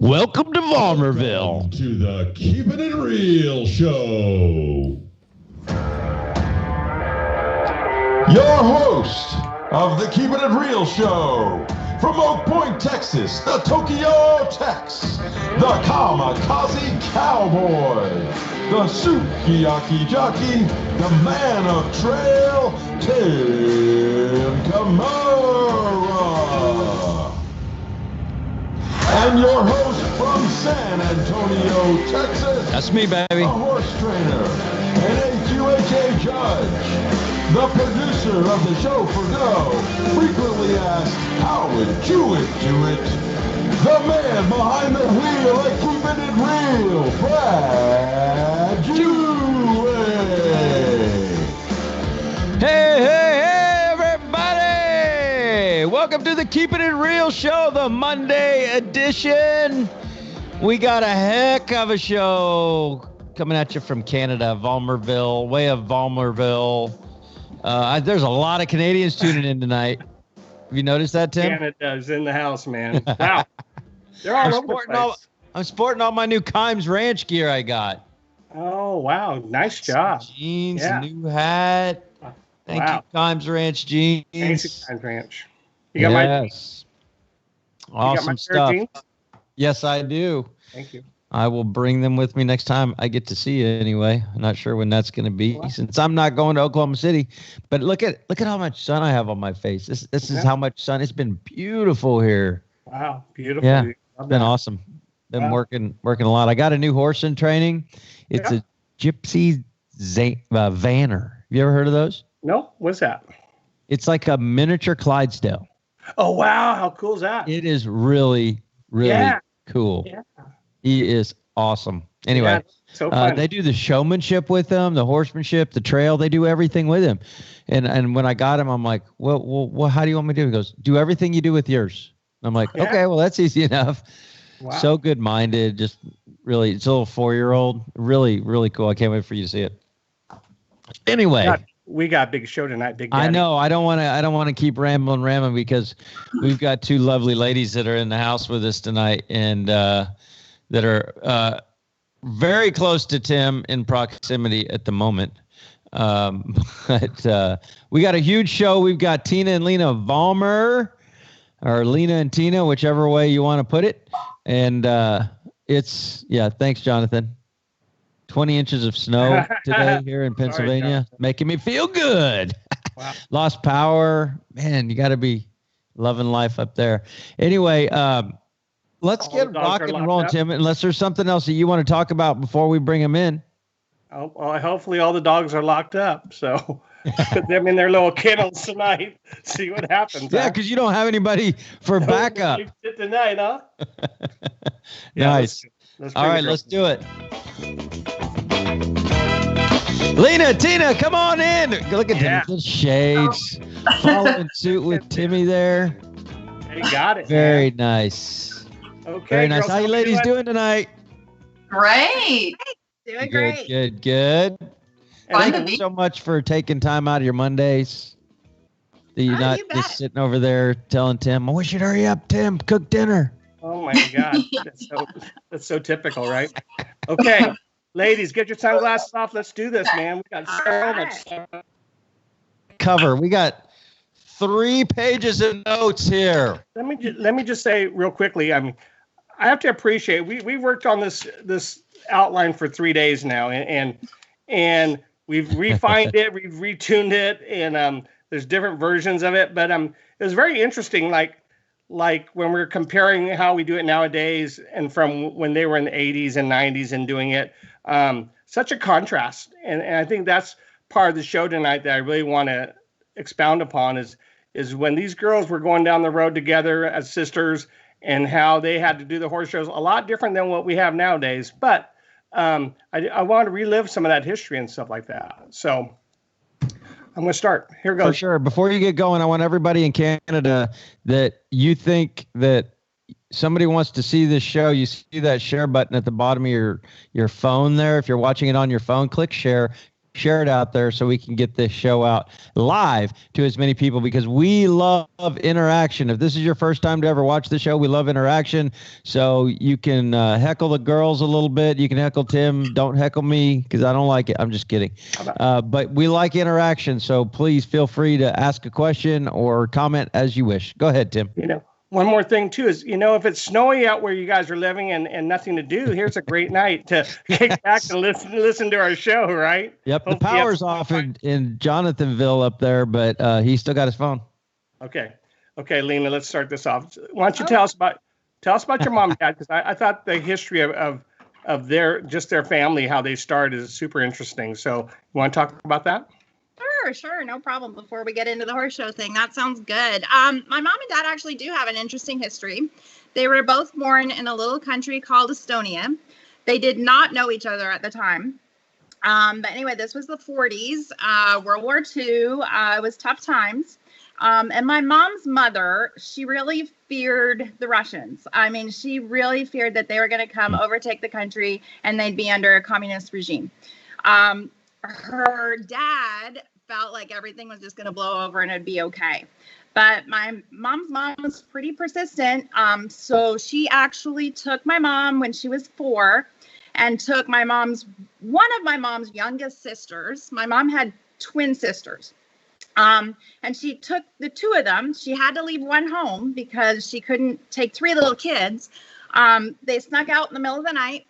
Welcome to Volmerville. Welcome to the Keeping It Real Show. Your host of the Keeping It Real Show from Oak Point, Texas, the Tokyo Tex, the Kamikaze Cowboy, the Sukiyaki Jockey, the Man of Trail, Tim Kamara. And your host from San Antonio, Texas. That's me, baby. A horse trainer, an AQHA judge, the producer of the show for Go, frequently asked, how would Jewett do it? The man behind the wheel at Keeping It Real, Brad Jewett. Hey, everybody! Welcome to the Keeping It Real Show, the Monday edition. We got a heck of a show coming at you from Canada, Volmerville, way of Volmerville. There's a lot of Canadians tuning in tonight. Have you noticed that, Tim? Canada's in the house, man. Wow. They're all over the place. I'm sporting all my new Kimes Ranch gear I got. Oh, wow. Nice job. Jeans, new hat. Thank you, Kimes Ranch jeans. Thanks, Kimes Ranch. You got my awesome stuff. Jeans? Yes, I do. Thank you. I will bring them with me next time I get to see you anyway. I'm not sure when that's going to be since I'm not going to Oklahoma City. But look at how much sun I have on my face. This is how much sun. It's been beautiful here. Wow, beautiful. Yeah, it's been awesome. Been working a lot. I got a new horse in training. It's a Gypsy Vanner. Have you ever heard of those? No. What's that? It's like a miniature Clydesdale. Oh, wow. How cool is that? It is really, really cool. Yeah. He is awesome. Anyway, so fun. They do the showmanship with him, the horsemanship, the trail. They do everything with him. And when I got him, I'm like, well, how do you want me to do? He goes, do everything you do with yours. I'm like, okay, well, that's easy enough. Wow. So good-minded. Just really, it's a little 4-year-old. Really, really cool. I can't wait for you to see it. Anyway. We got a big show tonight, Big Daddy. I know. I don't want to keep rambling because we've got two lovely ladies that are in the house with us tonight and that are very close to Tim in proximity at the moment. But we got a huge show. We've got Tiina and Leena Volmer, or Leena and Tiina, whichever way you want to put it. And thanks, Jonathan. 20 inches of snow today here in Pennsylvania. Sorry, making me feel good. Wow. Lost power. Man, you got to be loving life up there. Anyway, let's get rocking and rolling, Tim, unless there's something else that you want to talk about before we bring them in. Oh, well, hopefully all the dogs are locked up. So put them in their little kennels tonight. See what happens. Yeah, because you don't have anybody for backup. Tonight, huh? Nice. All right, let's do it. Leena, Tiina, come on in. Look at them, the shades. Following suit with Timmy there. Hey, got it. Very nice. Okay. Very nice. How you ladies doing tonight? Great. Doing great. Good. Thank you so much for taking time out of your Mondays. That you're not just sitting over there telling Tim, I wish you'd hurry up, Tim, cook dinner. Oh my God. That's so typical, right? Okay. Ladies, get your sunglasses off. Let's do this, man. We got so much stuff. Cover. We got 3 pages of notes here. Let me just say real quickly. I mean, I have to appreciate we worked on this outline for 3 days now, and we've refined it, we've retuned it, and there's different versions of it. But it was very interesting, like when we're comparing how we do it nowadays and from when they were in the 80s and 90s and doing it. Such a contrast. And I think that's part of the show tonight that I really want to expound upon is when these girls were going down the road together as sisters and how they had to do the horse shows, a lot different than what we have nowadays. But I want to relive some of that history and stuff like that. So I'm going to start. Here goes. For sure. Before you get going, I want everybody in Canada that you think that somebody wants to see this show, you see that share button at the bottom of your phone there. If you're watching it on your phone, click share. share it out there so we can get this show out live to as many people, because we love interaction. If this is your first time to ever watch the show, we love interaction. So you can heckle the girls a little bit. You can heckle Tim. Don't heckle me because I don't like it. I'm just kidding. But we like interaction. So please feel free to ask a question or comment as you wish. Go ahead, Tim. One more thing, too, is, if it's snowy out where you guys are living and nothing to do, here's a great night to kick back and listen to our show, right? Yep. The power's off in Jonathanville up there, but he still got his phone. Okay, Leena, let's start this off. Why don't you tell us about your mom and dad? Because I thought the history of their family, how they started, is super interesting. So you want to talk about that? Sure, no problem. Before we get into the horse show thing, that sounds good. My mom and dad actually do have an interesting history. They were both born in a little country called Estonia. They did not know each other at the time. But anyway, this was the 40s, World War II. It was tough times. And my mom's mother, she really feared the Russians. I mean, she really feared that they were going to come overtake the country and they'd be under a communist regime. Her dad felt like everything was just going to blow over and it'd be okay. But my mom's mom was pretty persistent. So she actually took my mom when she was 4 and took one of my mom's youngest sisters. My mom had twin sisters. And she took the 2 of them. She had to leave one home because she couldn't take 3 little kids. They snuck out in the middle of the night.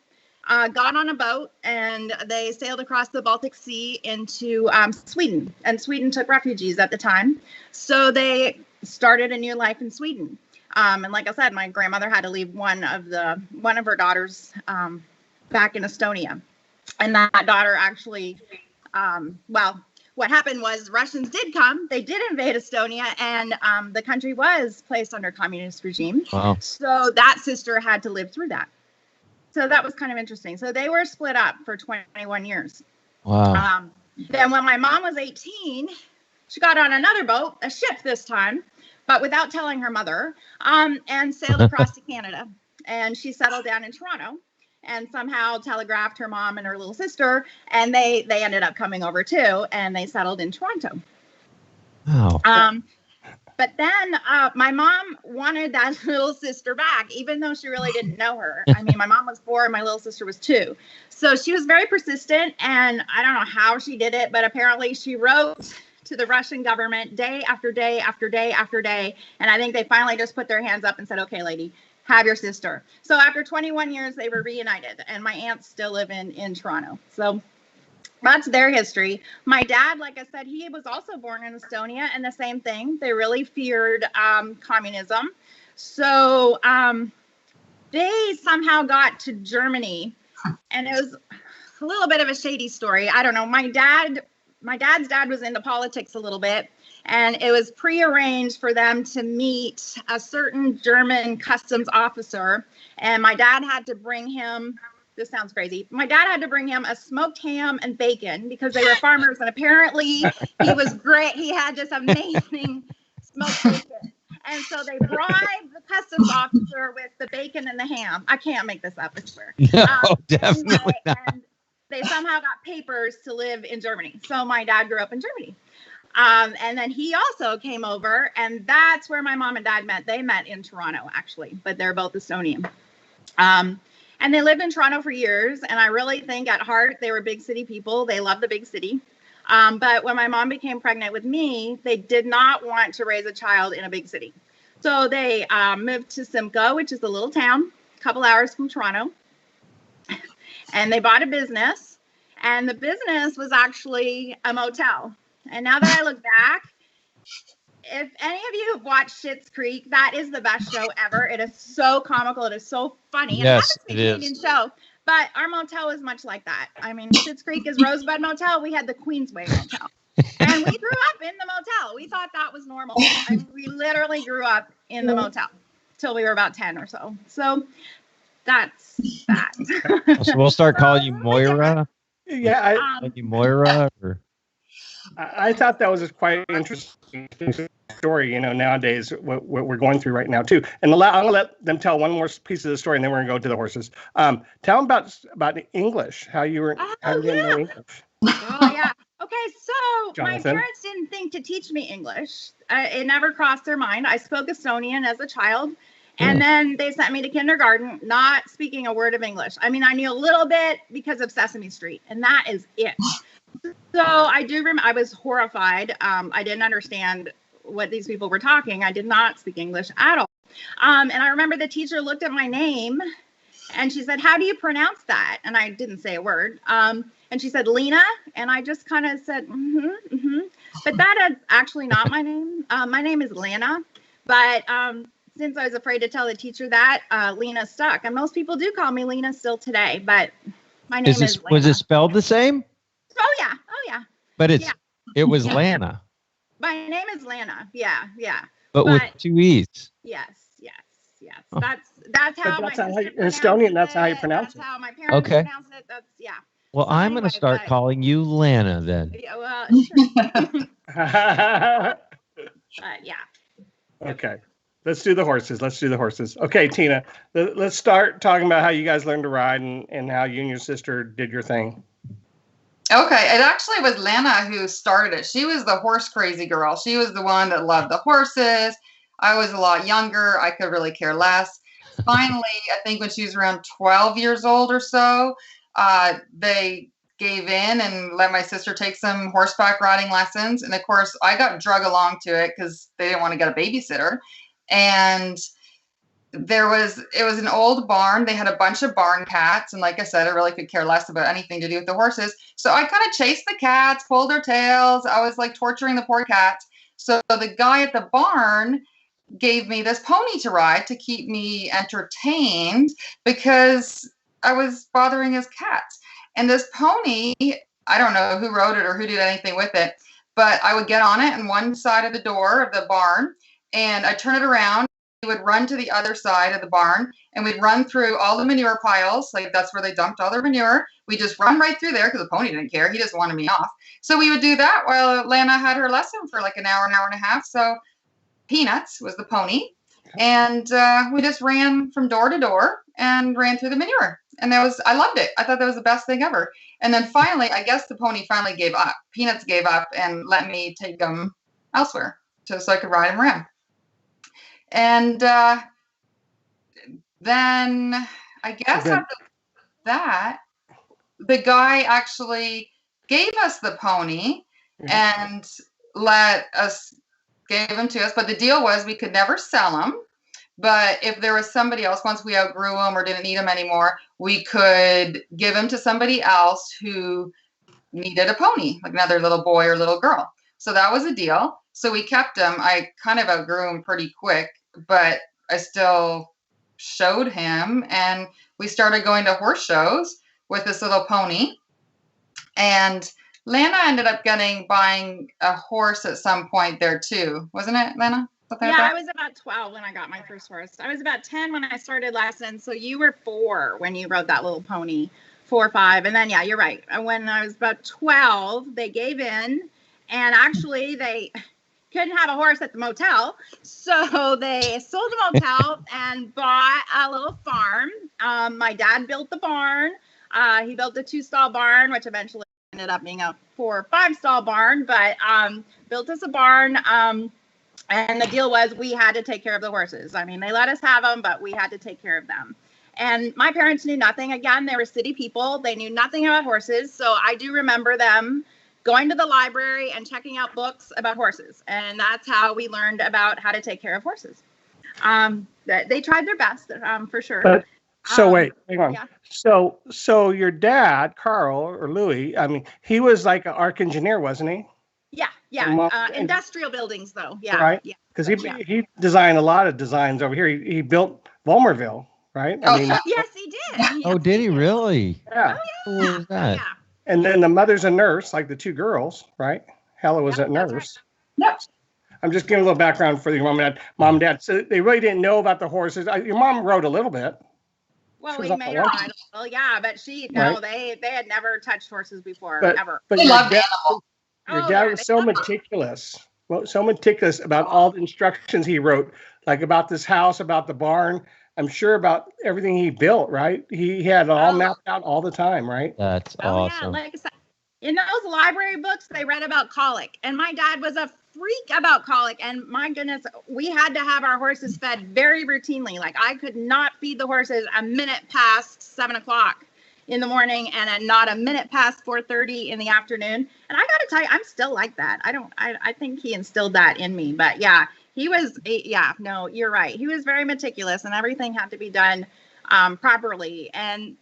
Got on a boat and they sailed across the Baltic Sea into Sweden, and Sweden took refugees at the time. So they started a new life in Sweden. And like I said, my grandmother had to leave one of her daughters back in Estonia. And that daughter actually, what happened was Russians did come, they did invade Estonia, and the country was placed under communist regime. Wow. So that sister had to live through that. So that was kind of interesting. So they were split up for 21 years. Wow. Then when my mom was 18, she got on another boat, a ship this time, but without telling her mother, and sailed across to Canada. And she settled down in Toronto and somehow telegraphed her mom and her little sister, and they ended up coming over too, and they settled in Toronto. Wow. But then my mom wanted that little sister back, even though she really didn't know her. I mean, my mom was 4 and my little sister was 2. So she was very persistent, and I don't know how she did it, but apparently she wrote to the Russian government day after day after day after day. And I think they finally just put their hands up and said, okay, lady, have your sister. So after 21 years, they were reunited, and my aunts still live in Toronto. So that's their history. My dad, like I said, he was also born in Estonia, and the same thing. They really feared communism. So they somehow got to Germany, and it was a little bit of a shady story. I don't know. My dad's dad was into politics a little bit, and it was prearranged for them to meet a certain German customs officer, and my dad had to bring him. This sounds crazy. My dad had to bring him a smoked ham and bacon because they were farmers, and apparently he was great. He had this amazing smoked bacon. And so they bribed the customs officer with the bacon and the ham. I can't make this up, I swear. No, definitely not. And they somehow got papers to live in Germany. So my dad grew up in Germany. And then he also came over, and that's where my mom and dad met. They met in Toronto, actually, but they're both Estonian. And they lived in Toronto for years. And I really think at heart, they were big city people. They love the big city. But when my mom became pregnant with me, they did not want to raise a child in a big city. So they moved to Simcoe, which is a little town, a couple hours from Toronto. And they bought a business. And the business was actually a motel. And now that I look back, if any of you have watched Schitt's Creek, that is the best show ever. It is so comical. It is so funny. Yes, it is. Show, but our motel is much like that. I mean, Schitt's Creek is Rosebud Motel. We had the Queensway Motel. And we grew up in the motel. We thought that was normal. I mean, we literally grew up in the motel till we were about 10 or so. So that's that. So we'll start calling you Moira? Yeah. Moira? Or? I thought that was a quite interesting story, nowadays, what we're going through right now, too. And I'm going to let them tell one more piece of the story, and then we're going to go to the horses. Tell them about English, how you know English. Oh, yeah. so my Jonathan? parents didn't think to teach me English. It never crossed their mind. I spoke Estonian as a child, and then they sent me to kindergarten, not speaking a word of English. I mean, I knew a little bit because of Sesame Street, and that is it. So I do remember I was horrified. I didn't understand what these people were talking. I did not speak English at all. And I remember the teacher looked at my name and she said, "How do you pronounce that?" And I didn't say a word. And she said, "Leena." And I just kind of said, But that is actually not my name. My name is Leena. But since I was afraid to tell the teacher that, Leena stuck. And most people do call me Leena still today. But my name is Leena. Was it spelled the same? Oh, yeah. But it was Lana. My name is Leena. Yeah. But with 2 E's. Yes. Oh. That's how That's my how sister in Estonian, that's how you it. pronounce That's it. how my parents pronounce it. That's Well, So I'm going to anyway, start but- calling you Lana then. Yeah, well, sure. Yeah. Okay. Let's do the horses. Okay, Tiina, let's start talking about how you guys learned to ride and how you and your sister did your thing. Okay, it actually was Leena who started it. She was the horse crazy girl. She was the one that loved the horses. I was a lot younger. I could really care less. Finally, I think when she was around 12 years old or so, they gave in and let my sister take some horseback riding lessons. And of course, I got drug along to it because they didn't want to get a babysitter. And it was an old barn. They had a bunch of barn cats. And like I said, I really could care less about anything to do with the horses. So I kind of chased the cats, pulled their tails. I was like torturing the poor cats. So the guy at the barn gave me this pony to ride to keep me entertained because I was bothering his cats. And this pony, I don't know who rode it or who did anything with it, but I would get on it on one side of the door of the barn and I'd turn it around. We would run to the other side of the barn and we'd run through all the manure piles. Like that's where they dumped all their manure. We just run right through there because the pony didn't care. He just wanted me off. So we would do that while Leena had her lesson for like an hour and a half. So Peanuts was the pony. And we just ran from door to door and ran through the manure. And I loved it. I thought that was the best thing ever. And then finally, I guess the pony finally gave up. Peanuts gave up and let me take him elsewhere so I could ride him around. And then I guess after that, the guy actually gave us the pony and gave him to us. But the deal was we could never sell him. But if there was somebody else, once we outgrew him or didn't need him anymore, we could give him to somebody else who needed a pony, like another little boy or little girl. So that was a deal. So we kept him. I kind of outgrew him pretty quick, but I still showed him. And we started going to horse shows with this little pony. And Leena ended up buying a horse at some point there too. Wasn't it, Leena? Yeah, I was about 12 when I got my first horse. I was about 10 when I started lessons. So you were 4 when you rode that little pony, 4 or 5. And then, yeah, you're right. When I was about 12, they gave in. And actually, they couldn't have a horse at the motel. So they sold the motel and bought a little farm. My dad built the barn. He built a 2-stall barn, which eventually ended up being a 4 or 5-stall barn. But built us a barn. And the deal was we had to take care of the horses. I mean, they let us have them, but we had to take care of them. And my parents knew nothing. Again, they were city people. They knew nothing about horses. So I do remember them going to the library and checking out books about horses. And that's how we learned about how to take care of horses. They tried their best, for sure. But, so wait, hang on. Yeah. So your dad, Carl or Louis, I mean, he was like an arch engineer, wasn't he? Yeah. Industrial buildings, though. Yeah. Right. Yeah. Because he designed a lot of designs over here. He built Volmerville, right? I mean, Yes, he did. Oh, did he really? yeah. Who was that? Yeah. And then the mother's a nurse, like the 2 girls, right? Hella was a Yep, that's nurse. Yep. I'm just giving a little background for your mom and dad. So they really didn't know about the horses. Your mom rode a little bit. Well, She was we up made a her lot. ride a little, yeah, but they had never touched horses before, ever. But They your loved dad, animals. your Oh, dad yeah, was they so love 'em. meticulous. Well, so meticulous about all the instructions he wrote, like about this house, about the barn. I'm sure about everything he built, right? He had it all mapped out all the time, right? That's Oh, yeah, awesome. like I said, In those library books, they read about colic, and my dad was a freak about colic. And my goodness, we had to have our horses fed very routinely. Like I could not feed the horses a minute past 7:00 in the morning, and not a minute past 4:30 in the afternoon. And I got to tell you, I'm still like that. I think he instilled that in me. But yeah, he was. Yeah, no, you're right. He was very meticulous, and everything had to be done properly.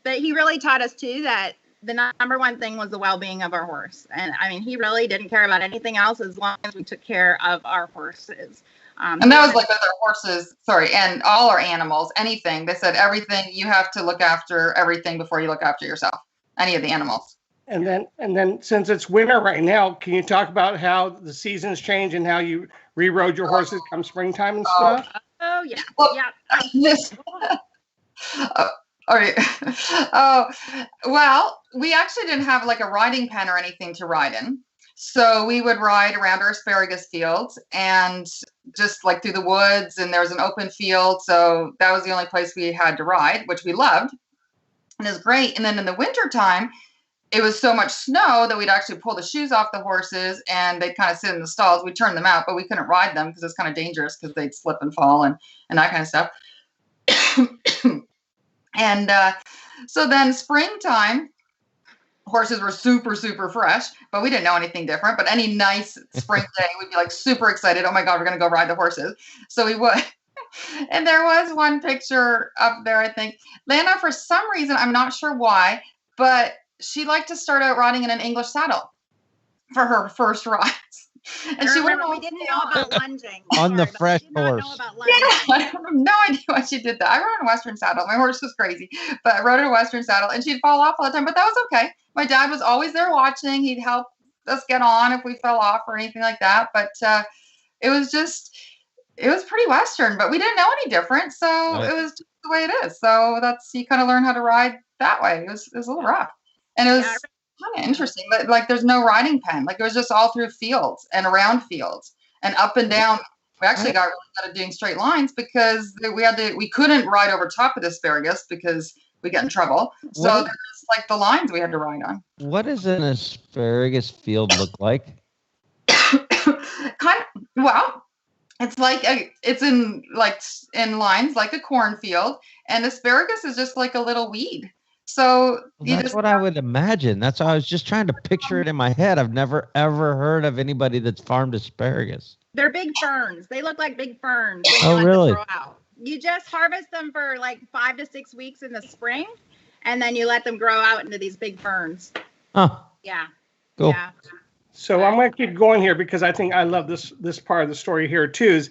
But he really taught us too that the number one thing was the well-being of our horse. And I mean, he really didn't care about anything else as long as we took care of our horses. And that was like with our horses, and all our animals, anything. They said everything, you have to look after everything before you look after yourself, any of the animals. And then since it's winter right now, can you talk about how the seasons change and how you re-rode your horses come springtime and stuff? Oh, yeah. Well, yeah. All right. Oh, well, we actually didn't have like a riding pen or anything to ride in. So we would ride around our asparagus fields and just like through the woods, and there was an open field. So that was the only place we had to ride, which we loved. And it was great. And then in the wintertime, it was so much snow that we'd actually pull the shoes off the horses and they'd kind of sit in the stalls. We'd turn them out, but we couldn't ride them because it's kind of dangerous because they'd slip and fall and that kind of stuff. And so then springtime, horses were super, super fresh, but we didn't know anything different. But any nice spring day, we'd be like super excited. Oh my God, we're going to go ride the horses. So we would. And there was one picture up there, I think. Leena, for some reason, I'm not sure why, but she liked to start out riding in an English saddle for her first rides. And we didn't know about lunging. On the fresh horse. I have no idea why she did that. I rode in a Western saddle. My horse was crazy, but I rode in a Western saddle and she'd fall off all the time, but that was okay. My dad was always there watching. He'd help us get on if we fell off or anything like that. But it was pretty Western, but we didn't know any different. So right. It was just the way it is. So you kind of learn how to ride that way. It was a little rough. And it was kind of interesting. Like there's no riding pen. Like it was just all through fields and around fields and up and down. We actually got really good at doing straight lines because we couldn't ride over top of the asparagus because we get in trouble. So there's like the lines we had to ride on. What does an asparagus field look like? It's like it's in lines like a cornfield, and asparagus is just like a little weed. So that's what I would imagine. That's why I was just trying to picture it in my head. I've never ever heard of anybody that's farmed asparagus. They're big ferns. They look like big ferns. Oh, really? Grow out. You just harvest them for like 5 to 6 weeks in the spring, and then you let them grow out into these big ferns. Oh. Yeah. Cool. Yeah. So I'm going to keep going here because I think I love this part of the story here too.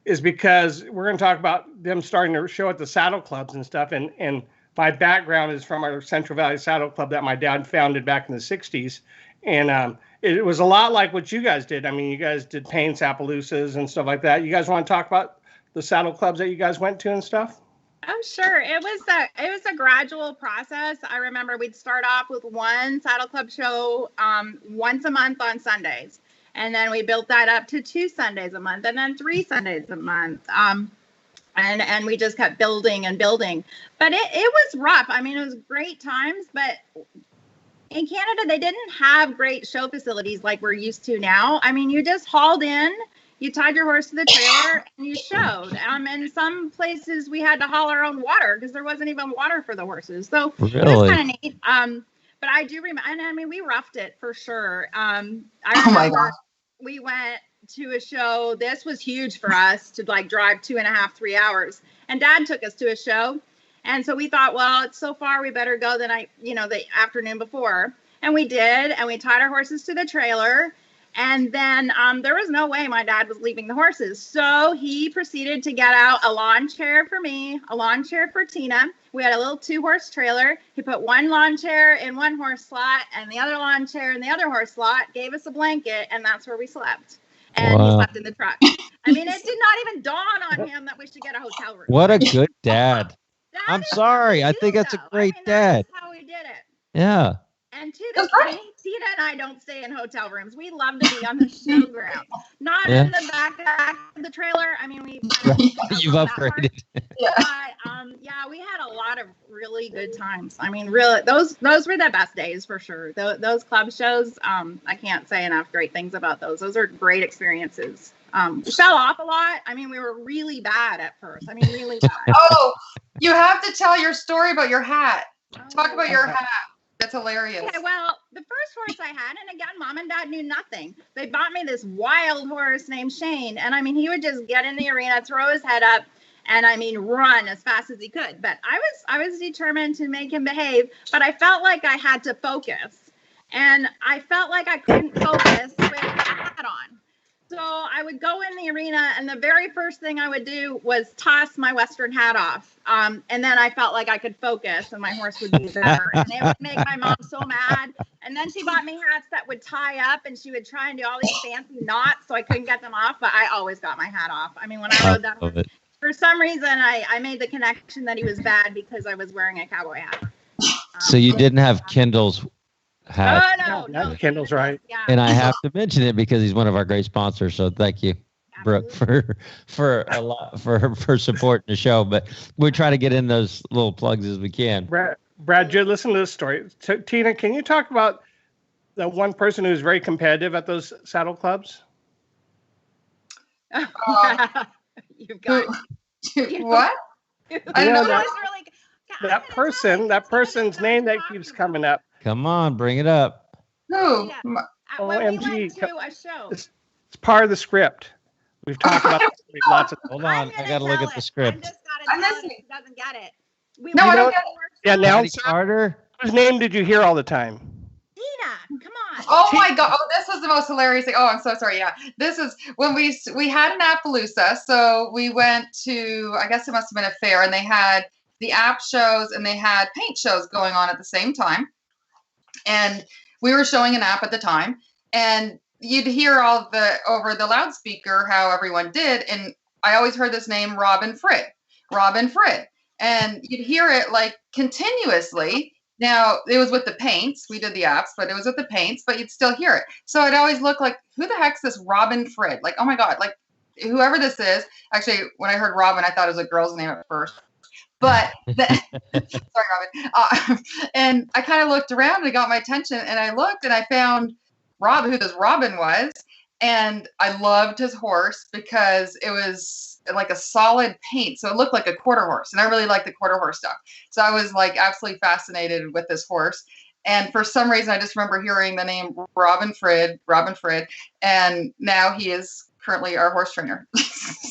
Is because we're going to talk about them starting to show at the saddle clubs and stuff. And my background is from our Central Valley Saddle Club that my dad founded back in the 60s. And it was a lot like what you guys did. I mean, you guys did Paints, Appaloosas and stuff like that. You guys want to talk about the saddle clubs that you guys went to and stuff? Oh, sure. It was a gradual process. I remember we'd start off with one saddle club show once a month on Sundays. And then we built that up to 2 Sundays a month and then 3 Sundays a month. And we just kept building and building. But it was rough. I mean, it was great times. But in Canada, they didn't have great show facilities like we're used to now. I mean, you just hauled in, you tied your horse to the trailer, and you showed. In some places, we had to haul our own water because there wasn't even water for the horses. So It was kind of neat. But I do remember, and I mean, we roughed it for sure. I remember we went to a show. This was huge for us to like drive 2.5, 3 hours. And Dad took us to a show. And so we thought, well, it's so far, we better go the afternoon before. And we did. And we tied our horses to the trailer. And then there was no way my dad was leaving the horses. So he proceeded to get out a lawn chair for me, a lawn chair for Tiina. We had a little 2-horse trailer. He put one lawn chair in one horse slot and the other lawn chair in the other horse slot, gave us a blanket, and that's where we slept. And he slept in the truck. I mean, it did not even dawn on him that we should get a hotel room. What a good dad. I'm sorry. I think that's a great dad. That's how we did it. Yeah. And to this point, Tina and I don't stay in hotel rooms. We love to be on the showground, not in the back of the trailer. I mean, You've upgraded. Yeah, we had a lot of really good times. I mean, really, those were the best days for sure. Those club shows, I can't say enough great things about those. Those are great experiences. We fell off a lot. I mean, we were really bad at first. I mean, really bad. Oh, you have to tell your story about your hat. Talk about your hat. That's hilarious. Okay, well, the first horse I had, and again, Mom and Dad knew nothing. They bought me this wild horse named Shane, and I mean, he would just get in the arena, throw his head up, and I mean, run as fast as he could. But I was determined to make him behave, but I felt like I had to focus, and I felt like I couldn't focus with the hat on. So I would go in the arena, and the very first thing I would do was toss my Western hat off. And then I felt like I could focus, and my horse would be better. And it would make my mom so mad. And then she bought me hats that would tie up, and she would try and do all these fancy knots, so I couldn't get them off. But I always got my hat off. I mean, when I rode that horse, for some reason, I made the connection that he was bad because I was wearing a cowboy hat. So you didn't have Kendall's hat. No. Kendall's right. Yeah. And I have to mention it because he's one of our great sponsors. So thank you, Brooke, for a lot for supporting the show. But we try to get in those little plugs as we can. Brad, you listen to this story. So, Tina, can you talk about the one person who's very competitive at those saddle clubs? You got what? I know that person's name that keeps coming up. Come on, bring it up. Who? When we went to a show. It's part of the script. We've talked about this lots of. Hold on, I got to look at the script. I'm listening. He doesn't get it. I don't get it. Yeah, now Carter. Whose name did you hear all the time? Tina, come on. Oh my God! Oh, this was the most hilarious thing. Oh, I'm so sorry. Yeah, this is when we had an Appaloosa. So we went to, I guess it must have been a fair, and they had the app shows and they had paint shows going on at the same time. And we were showing an app at the time, and you'd hear over the loudspeaker how everyone did. And I always heard this name, Robin Frid. And you'd hear it like continuously. Now, it was with the paints. We did the apps, but it was with the paints, but you'd still hear it. So it always looked like, who the heck's this Robin Frid? Like, oh my God, like whoever this is. Actually, when I heard Robin, I thought it was a girl's name at first. But sorry, Robin. And I kind of looked around and it got my attention, and I looked and I found who this Robin was. And I loved his horse because it was like a solid paint. So it looked like a quarter horse. And I really like the quarter horse stuff. So I was like absolutely fascinated with this horse. And for some reason, I just remember hearing the name Robin Frid. And now he is currently our horse trainer.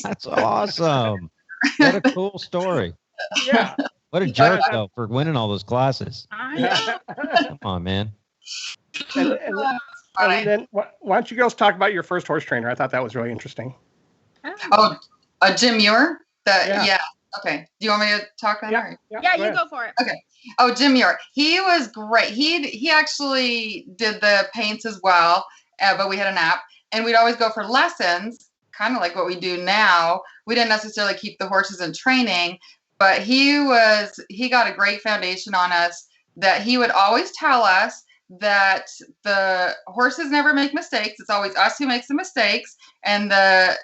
That's awesome. What a cool story. Yeah. What a jerk, though, for winning all those classes. Come on, man. And then why don't you girls talk about your first horse trainer? I thought that was really interesting. Oh, Jim Muir? Yeah. Okay. Do you want me to talk on that? Yeah, you go for it. Okay. Oh, Jim Muir. He was great. He actually did the paints as well, but we had an app, and we'd always go for lessons, kind of like what we do now. We didn't necessarily keep the horses in training, but he got a great foundation on us that he would always tell us that the horses never make mistakes. It's always us who makes the mistakes, and the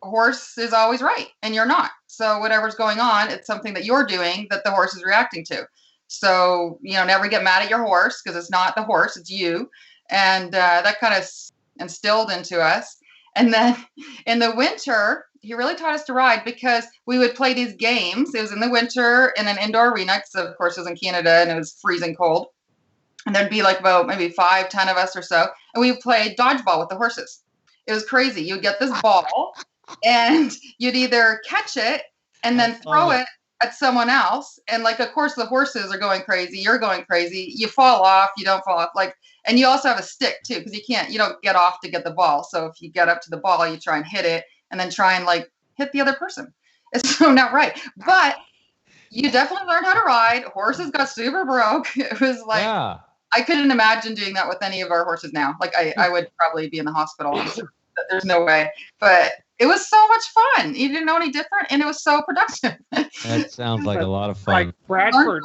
horse is always right, and you're not. So whatever's going on, it's something that you're doing that the horse is reacting to. So, never get mad at your horse because it's not the horse, it's you. And that kind of instilled into us. And then in the winter, he really taught us to ride because we would play these games. It was in the winter in an indoor arena because, of course, it was in Canada and it was freezing cold. And there'd be like about maybe 5-10 of us or so. And we would play dodgeball with the horses. It was crazy. You would get this ball and you'd either catch it and then throw it at someone else. And like, of course, the horses are going crazy. You're going crazy. You fall off. You don't fall off. And you also have a stick too, because you don't get off to get the ball. So if you get up to the ball, you try and hit it and then try and hit the other person. It's so not right. But you definitely learned how to ride. Horses got super broke. It was like, yeah. I couldn't imagine doing that with any of our horses now. I would probably be in the hospital. There's no way. But it was so much fun. You didn't know any different, and it was so productive. That sounds like a lot of fun. Like Bradford.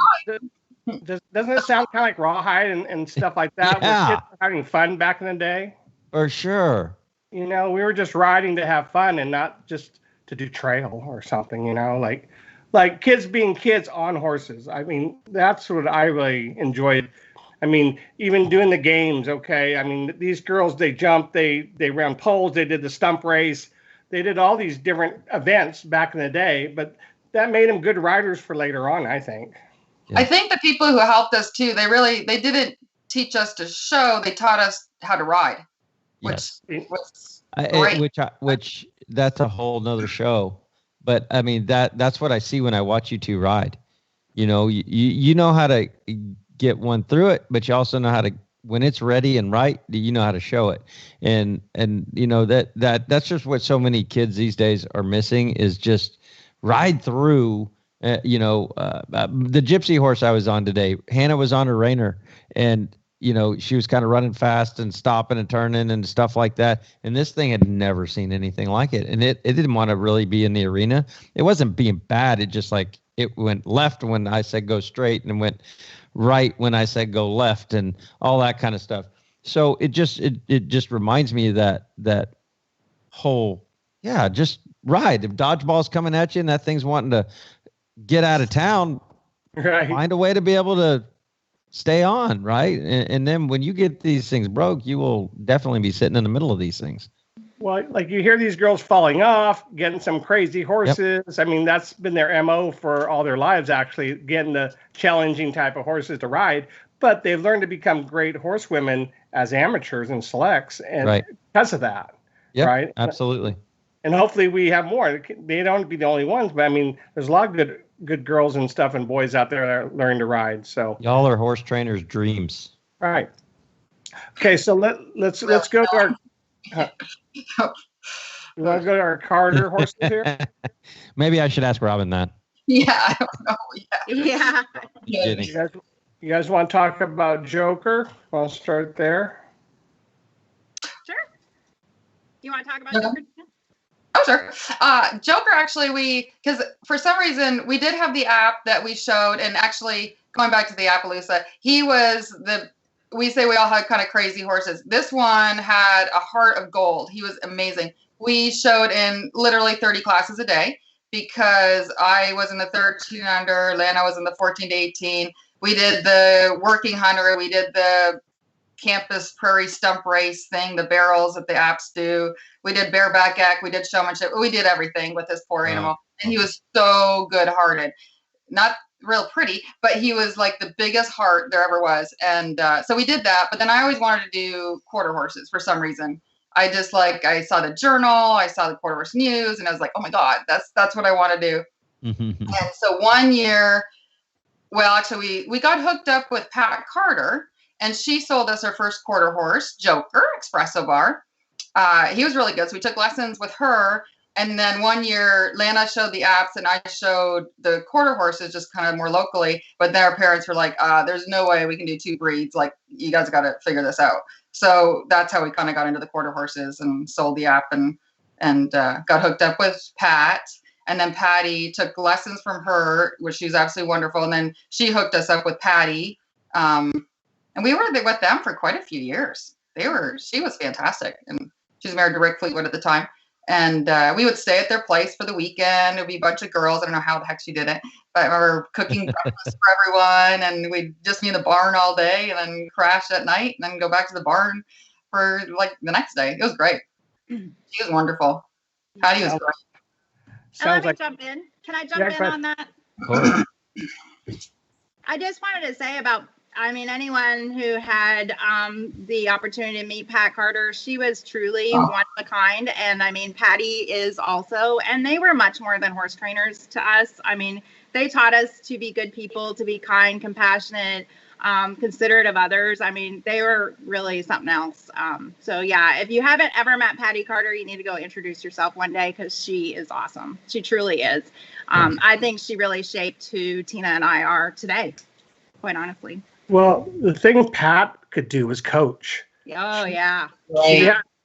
Doesn't it sound kind of like Rawhide and stuff like that? Yeah. Where kids were having fun back in the day. For sure. You know, we were just riding to have fun and not just to do trail or something. You know, like kids being kids on horses. I mean, that's what I really enjoyed. I mean, even doing the games. Okay, I mean, these girls, they jumped, they ran poles, they did the stump race, they did all these different events back in the day. But that made them good riders for later on, I think. Yeah. I think the people who helped us too, they didn't teach us to show, they taught us how to ride, which Yes. was great. Which that's a whole nother show. But I mean, that's what I see when I watch you two ride. You know, you know how to get one through it, but you also know how to, when it's ready and right, you know how to show it. And you know, that's just what so many kids these days are missing, is just ride through. The gypsy horse I was on today, Hannah was on her reiner, and you know, she was kind of running fast and stopping and turning and stuff like that. And this thing had never seen anything like it. And it didn't want to really be in the arena. It wasn't being bad. It just like, it went left when I said go straight, and went right when I said go left, and all that kind of stuff. So it just reminds me of that whole, just ride. If dodgeball's coming at you and that thing's wanting to get out of town, Right. find a way to be able to stay on, right? And then when you get these things broke, you will definitely be sitting in the middle of these things. Well, like you hear these girls falling off, getting some crazy horses. Yep. I mean, that's been their MO for all their lives, actually, getting the challenging type of horses to ride. But they've learned to become great horsewomen as amateurs and selects, and because of that. Yeah, right? Absolutely. And hopefully we have more. They don't be the only ones, but I mean, there's a lot of good girls and stuff and boys out there that are learning to ride. So y'all are horse trainers' dreams. Right. Okay, so let's go to our. You want to go to our Carter horses here? Maybe I should ask Robin that. Yeah, I don't know. Yeah. You guys want to talk about Joker? I'll start there. Sure. You want to talk about Joker? Oh, sure. Joker, actually, because for some reason we did have the app that we showed, and actually going back to the Appaloosa, we say we all had kind of crazy horses. This one had a heart of gold. He was amazing. We showed in literally 30 classes a day, because I was in the 13 under, Leena was in the 14 to 18. We did the working hunter. We did the campus prairie stump race thing, the barrels that the apps do. We did bareback act. We did showmanship. We did everything with this poor animal. And he was so good-hearted. Not real pretty, but he was like the biggest heart there ever was. And so we did that. But then I always wanted to do quarter horses for some reason. I saw the journal, I saw the quarter horse news, and I was like, oh my God, that's what I want to do. And so one year, well, actually we got hooked up with Pat Carter, and she sold us our first quarter horse, Joker, Espresso Bar. He was really good. So we took lessons with her. And then one year, Leena showed the apps and I showed the quarter horses just kind of more locally. But their parents were like, there's no way we can do two breeds. Like, you guys got to figure this out. So that's how we kind of got into the quarter horses and sold the app and got hooked up with Pat. And then Patty took lessons from her, which she's absolutely wonderful. And then she hooked us up with Patty. And we were with them for quite a few years. She was fantastic. And she was married to Rick Fleetwood at the time. And we would stay at their place for the weekend. There'd be a bunch of girls. I don't know how the heck she did it, but I remember cooking breakfast for everyone. And we'd just be in the barn all day and then crash at night and then go back to the barn for like the next day. It was great. She was wonderful. Patty was great. Let me jump in. Can I jump in on that? I just wanted to say about, anyone who had the opportunity to meet Pat Carter, she was truly one of a kind. And Patty is also, and they were much more than horse trainers to us. They taught us to be good people, to be kind, compassionate, considerate of others. They were really something else. So yeah, if you haven't ever met Patty Carter, you need to go introduce yourself one day, because she is awesome. She truly is. I think she really shaped who Tiina and I are today, quite honestly. Well, the thing Pat could do was coach. Oh, yeah.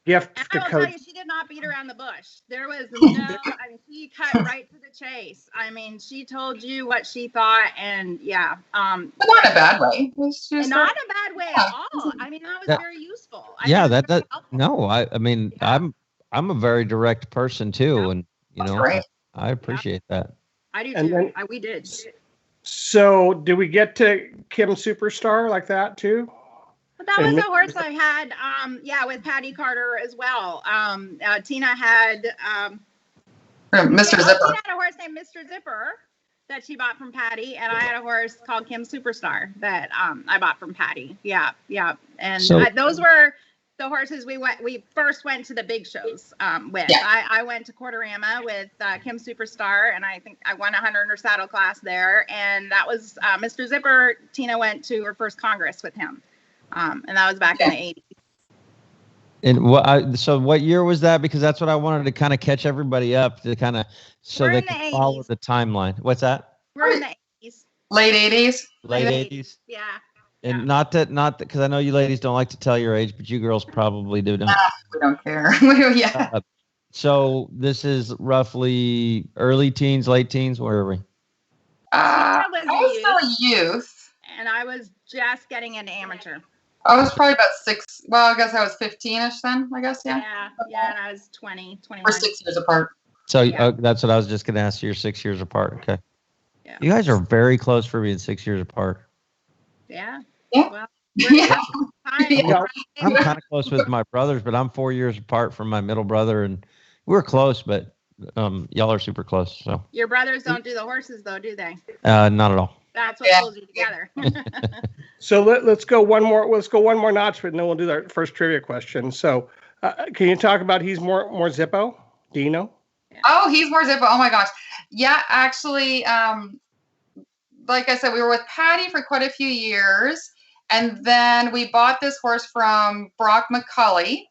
gift And to I will coach. tell you, she did not beat around the bush. There was no, I mean, she cut right to the chase. I mean, she told you what she thought, and yeah, But not in a bad way. It was and just not in a bad way at all. I mean, that was That- very useful. Yeah, mean, it was that very that helpful. no, I mean, Yeah. I'm a very direct person too, and you That's know, great. I appreciate that. I do And too. then- We did. So, did we get to Kim Superstar like that too? But that was a horse I had, yeah, with Patty Carter as well. Tiina had, Mr. Zipper. Tiina had a horse named Mr. Zipper that she bought from Patty, and I had a horse called Kim Superstar that I bought from Patty. Yeah, yeah, and So- those were the horses we first went to the big shows with. Yeah. I went to Quarterama with Kim Superstar, and I think I won a 100 saddle class there, and that was Mr. Zipper. Tiina went to her first Congress with him. And that was back in the 80s. And so what year was that? Because that's what I wanted to kind of catch everybody up to kind of so We're they in the can follow 80s. the timeline. What's that? We're in the 80s. Late 80s. Late Late 80s. Yeah. And not that, because I know you ladies don't like to tell your age, but you girls probably do. Don't. We don't care. Yeah. So this is roughly early teens, late teens. Where are we? I was was a still a youth. And I was just getting into amateur. I was probably about 6. Well, I guess I was 15-ish then. I guess, yeah. Yeah, and I was 20, 21. We're 6 years apart. So Yeah. that's what I was just going to ask you. You're 6 years apart. Okay. Yeah. You guys are very close for being 6 years apart. Yeah. Yeah. Well, Yeah. Yeah. I'm kind of close with my brothers, but I'm 4 years apart from my middle brother, and we're close, but y'all are super close. So Your brothers don't do the horses, though, do they? not at all. That's what Yeah. pulls you together. So let's go one more. Let's go one more notch, but then we'll do our first trivia question. So, can you talk about he's more Zippo? Do you know? Oh, he's more Zippo. Oh my gosh. Yeah, actually, like I said, we were with Patty for quite a few years. And then we bought this horse from Brock McCulley.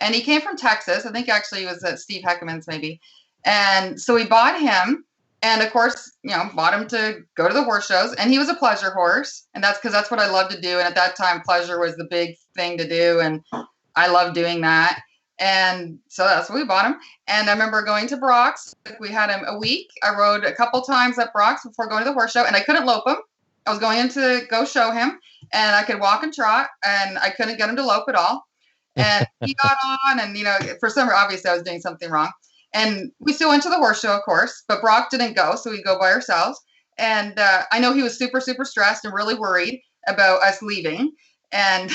And he came from Texas. I think actually he was at Steve Heckman's maybe. And so we bought him. And of course, bought him to go to the horse shows. And he was a pleasure horse. And that's because that's what I love to do. And at that time, pleasure was the big thing to do. And I love doing that. And so that's what we bought him. And I remember going to Brock's. We had him a week. I rode a couple times at Brock's before going to the horse show. And I couldn't lope him. I was going in to go show him. And I could walk and trot. And I couldn't get him to lope at all. And he got on. And, for some reason, obviously I was doing something wrong. And we still went to the horse show, of course, but Brock didn't go, so we go by ourselves. And I know he was super, super stressed and really worried about us leaving. And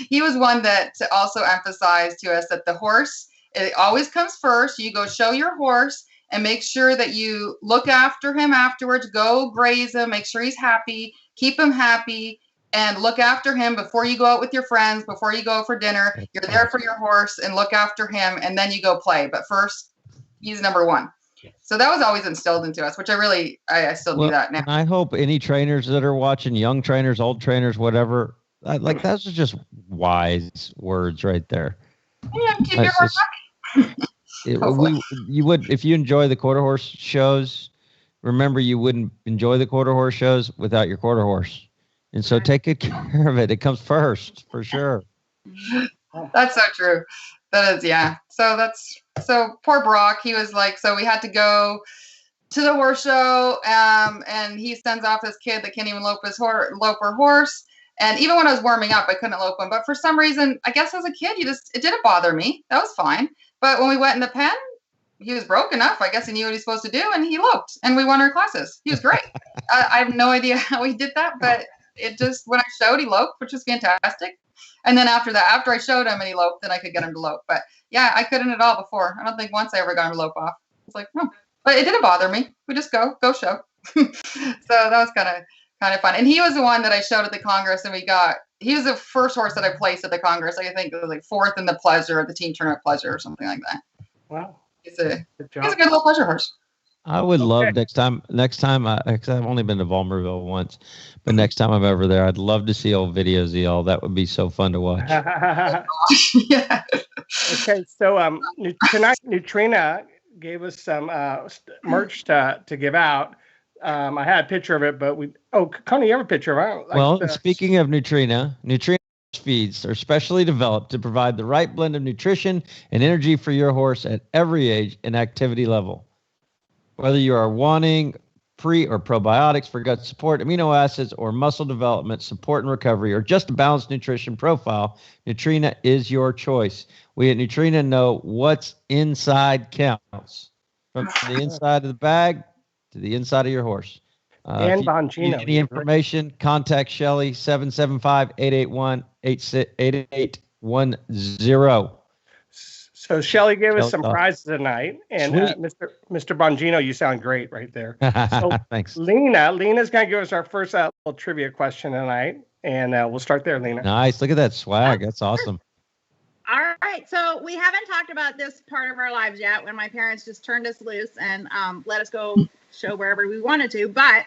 he was one that also emphasized to us that the horse, it always comes first. You go show your horse and make sure that you look after him afterwards. Go graze him, make sure he's happy, keep him happy, and look after him before you go out with your friends, before you go out for dinner. You're there for your horse and look after him, and then you go play. But first, he's number one. So that was always instilled into us, which I still do that now. And I hope any trainers that are watching, young trainers, old trainers, whatever, like those are just wise words right there. Yeah, keep your horse happy. You would, if you enjoy the quarter horse shows, remember you wouldn't enjoy the quarter horse shows without your quarter horse. And so take good care of it. It comes first for sure. That's so true. That is, yeah. So poor Brock, he was like, so we had to go to the horse show, and he sends off this kid that can't even lope her horse. And even when I was warming up, I couldn't lope him. But for some reason, I guess as a kid, it didn't bother me. That was fine. But when we went in the pen, he was broke enough. I guess he knew what he's supposed to do, and he loped, and we won our classes. He was great. I have no idea how he did that, but it just, when I showed, he loped, which was fantastic. And then after I showed him and he loped, then I could get him to lope. But yeah, I couldn't at all before. I don't think once I ever got him to lope off. It's like, no, but it didn't bother me. We just go show. So that was kind of fun. And he was the one that I showed at the Congress, and he was the first horse that I placed at the Congress. I think it was like 4th in the pleasure at the team tournament pleasure or something like that. Wow. He's a good little pleasure horse. I would love next time, because I've only been to Volmerville once, but next time I'm ever there, I'd love to see old videos of y'all. That would be so fun to watch. Yeah. Okay, so tonight Neutrina gave us some merch to give out. I had a picture of it, but Connie, you have a picture of it. Well, speaking of Neutrina feeds are specially developed to provide the right blend of nutrition and energy for your horse at every age and activity level. Whether you are wanting pre or probiotics for gut support, amino acids, or muscle development, support and recovery, or just a balanced nutrition profile, Nutrina is your choice. We at Nutrina know what's inside counts. From the inside of the bag to the inside of your horse. And if you Bongino. need any information, contact Shelly, 775-881-8810. So Shelly gave us Shelly some thought. prizes tonight, and Sweet. Mr. Bongino, you sound great right there. So Thanks. Lena's going to give us our first little trivia question tonight, and we'll start there, Leena. Nice. Look at that swag. That's awesome. All right. So we haven't talked about this part of our lives yet when my parents just turned us loose and let us go show wherever we wanted to. But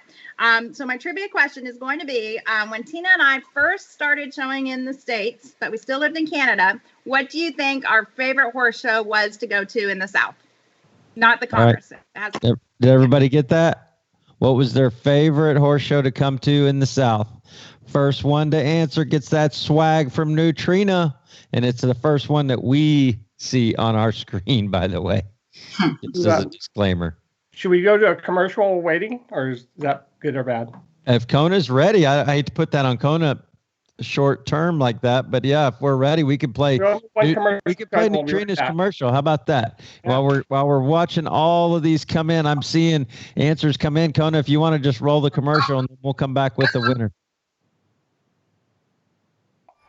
so my trivia question is going to be when Tiina and I first started showing in the States, but we still lived in Canada, what do you think our favorite horse show was to go to in the South? Not the Congress. Right. Did everybody get that? What was their favorite horse show to come to in the South? First one to answer gets that swag from Nutrina. And it's the first one that we see on our screen, by the way. Just as a disclaimer. Should we go to a commercial waiting, or is that good or bad? If Kona's ready, I hate to put that on Kona short term like that, but yeah, if we're ready, we could play. We could play Nutrina's commercial. How about that? Yeah. While we're watching all of these come in, I'm seeing answers come in. Kona, if you want to just roll the commercial, and we'll come back with the winner.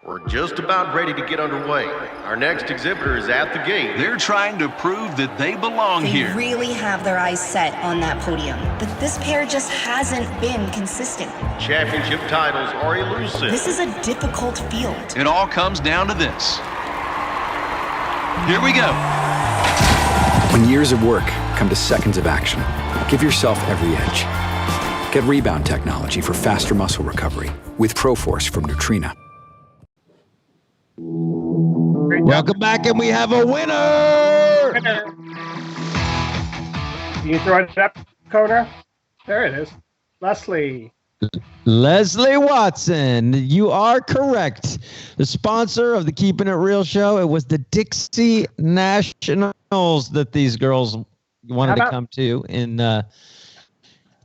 We're just about ready to get underway. Our next exhibitor is at the gate. They're trying to prove that they belong here. They really have their eyes set on that podium, but this pair just hasn't been consistent. Championship titles are elusive. This is a difficult field. It all comes down to this. Here we go. When years of work come to seconds of action, give yourself every edge. Get rebound technology for faster muscle recovery with ProForce from Nutrina. Welcome back, and we have a winner. Can you throw it up, Kona? There it is. Leslie Watson, you are correct. The sponsor of the Keeping It Real show, it was the Dixie Nationals that these girls wanted to come to in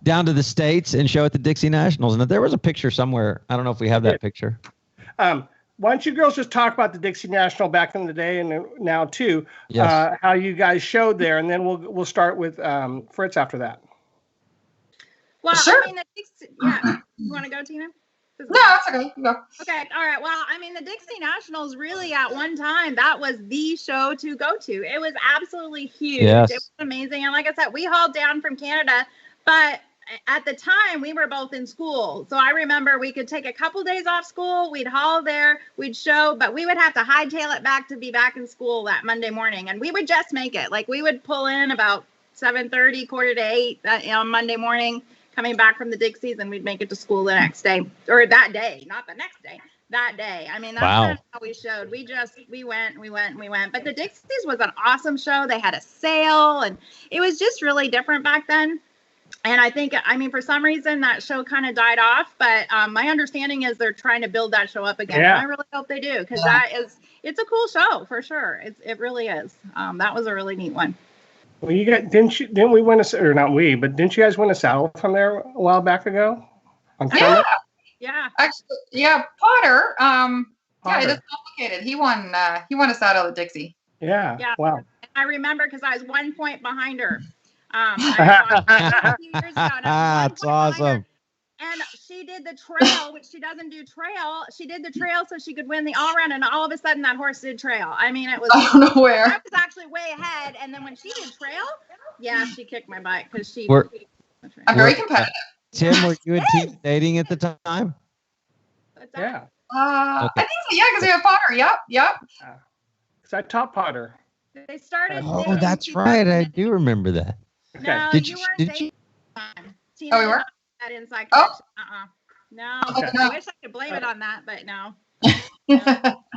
down to the States and show at the Dixie Nationals. And there was a picture somewhere. I don't know if we have that picture. Why don't you girls just talk about the Dixie National back in the day and now too, yes. How you guys showed there, and then we'll start with Fritz after that. Well, sure. I mean, the Dixie, yeah. You want to go, Tiina? No, it's okay. Go. Okay, all right. Well, I mean, the Dixie Nationals really at one time, that was the show to go to. It was absolutely huge. Yes. It was amazing. And like I said, we hauled down from Canada, but at the time we were both in school. So I remember we could take a couple days off school. We'd haul there, we'd show, but we would have to hightail it back to be back in school that Monday morning. And we would just make it. Like we would pull in about 7:30, 7:45 on Monday morning, coming back from the Dixies, and we'd make it to school the next day, or that day, not the next day, that day. I mean, that's kind of how we showed. We went. But the Dixies was an awesome show. They had a sale, and it was just really different back then. And I think, I mean, for some reason that show kind of died off, but my understanding is they're trying to build that show up again. Yeah. And I really hope they do, because it's a cool show for sure. It really is. That was a really neat one. Well, you got didn't we win or not we, but didn't you guys win a saddle from there a while back ago? Yeah. Actually, yeah, Potter. Yeah, it is complicated. He won a saddle at Dixie. Yeah. Wow. I remember because I was 1 point behind her. A few years ago, that's awesome. And she did the trail, which she doesn't do trail. She did the trail so she could win the all around, and all of a sudden that horse did trail. I mean, it was out of nowhere. I was actually way ahead, and then when she did trail, yeah, she kicked my butt because she. I'm very competitive. Tim, were you and Tiina dating at the time? Yeah. I think so. Yeah, because we have Potter. Yep. Because I taught Potter. They started. Oh, that's right. I do remember that. Okay. No, did you you? Tiina, oh, we were. That inside connection. No. Okay. I wish I could blame it on that, but no.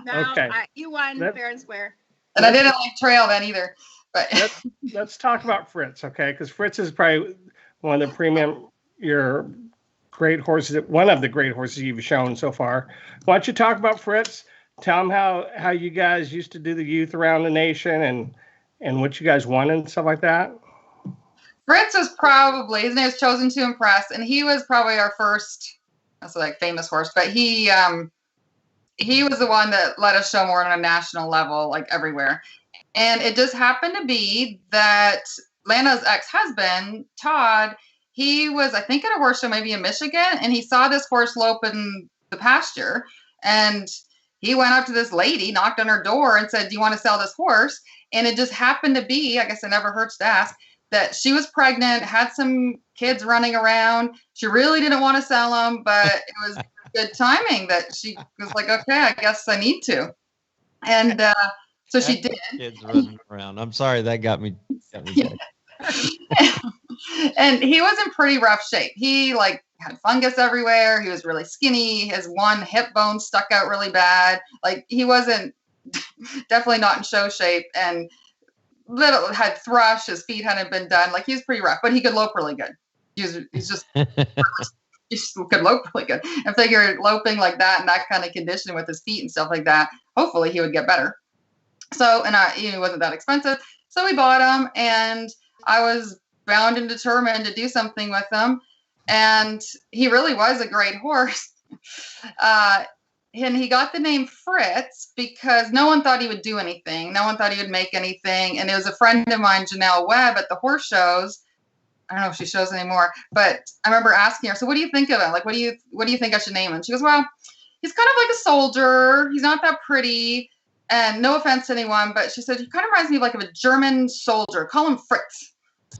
No. Okay. You won fair and square. And I didn't like trail then either. But let's talk about Fritz, okay? Because Fritz is probably one of the premier great horses, one of the great horses you've shown so far. Why don't you talk about Fritz? Tell them how you guys used to do the youth around the nation and what you guys won and stuff like that. Fritz was probably, his name was Chosen to Impress, and he was probably our first, that's like famous horse, but he was the one that let us show more on a national level, like everywhere. And it just happened to be that Lana's ex-husband, Todd, he was, I think, at a horse show maybe in Michigan, and he saw this horse lope in the pasture, and he went up to this lady, knocked on her door, and said, "Do you want to sell this horse?" And it just happened to be, I guess it never hurts to ask, that she was pregnant, had some kids running around. She really didn't want to sell them, but it was good timing that she was like, "Okay, I guess I need to." And so she did. Kids running around. I'm sorry, that got me. Yeah. And he was in pretty rough shape. He like had fungus everywhere. He was really skinny. His one hip bone stuck out really bad. Like he wasn't definitely not in show shape, and little had thrush. His feet hadn't been done. Like he was pretty rough, but he could lope really good. He's just he could lope really good. I figured loping like that in that kind of condition with his feet and stuff like that, hopefully he would get better. So, and he wasn't that expensive. So we bought him, and I was bound and determined to do something with him. And he really was a great horse. And he got the name Fritz because no one thought he would do anything. No one thought he would make anything. And it was a friend of mine, Janelle Webb, at the horse shows. I don't know if she shows anymore, but I remember asking her, "So what do you think of him? Like, what do you think I should name him?" She goes, "Well, he's kind of like a soldier. He's not that pretty. And no offense to anyone, but she said, he kind of reminds me of a German soldier. Call him Fritz."